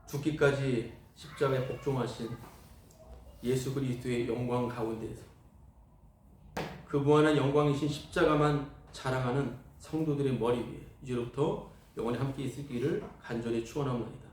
Speaker 1: 죽기까지 십자가에 복종하신 예수 그리스도의 영광 가운데에서 그 무한한 영광이신 십자가만 자랑하는 성도들의 머리 위에 이제로부터 영원히 함께 있을 길을 간절히 축원합니다.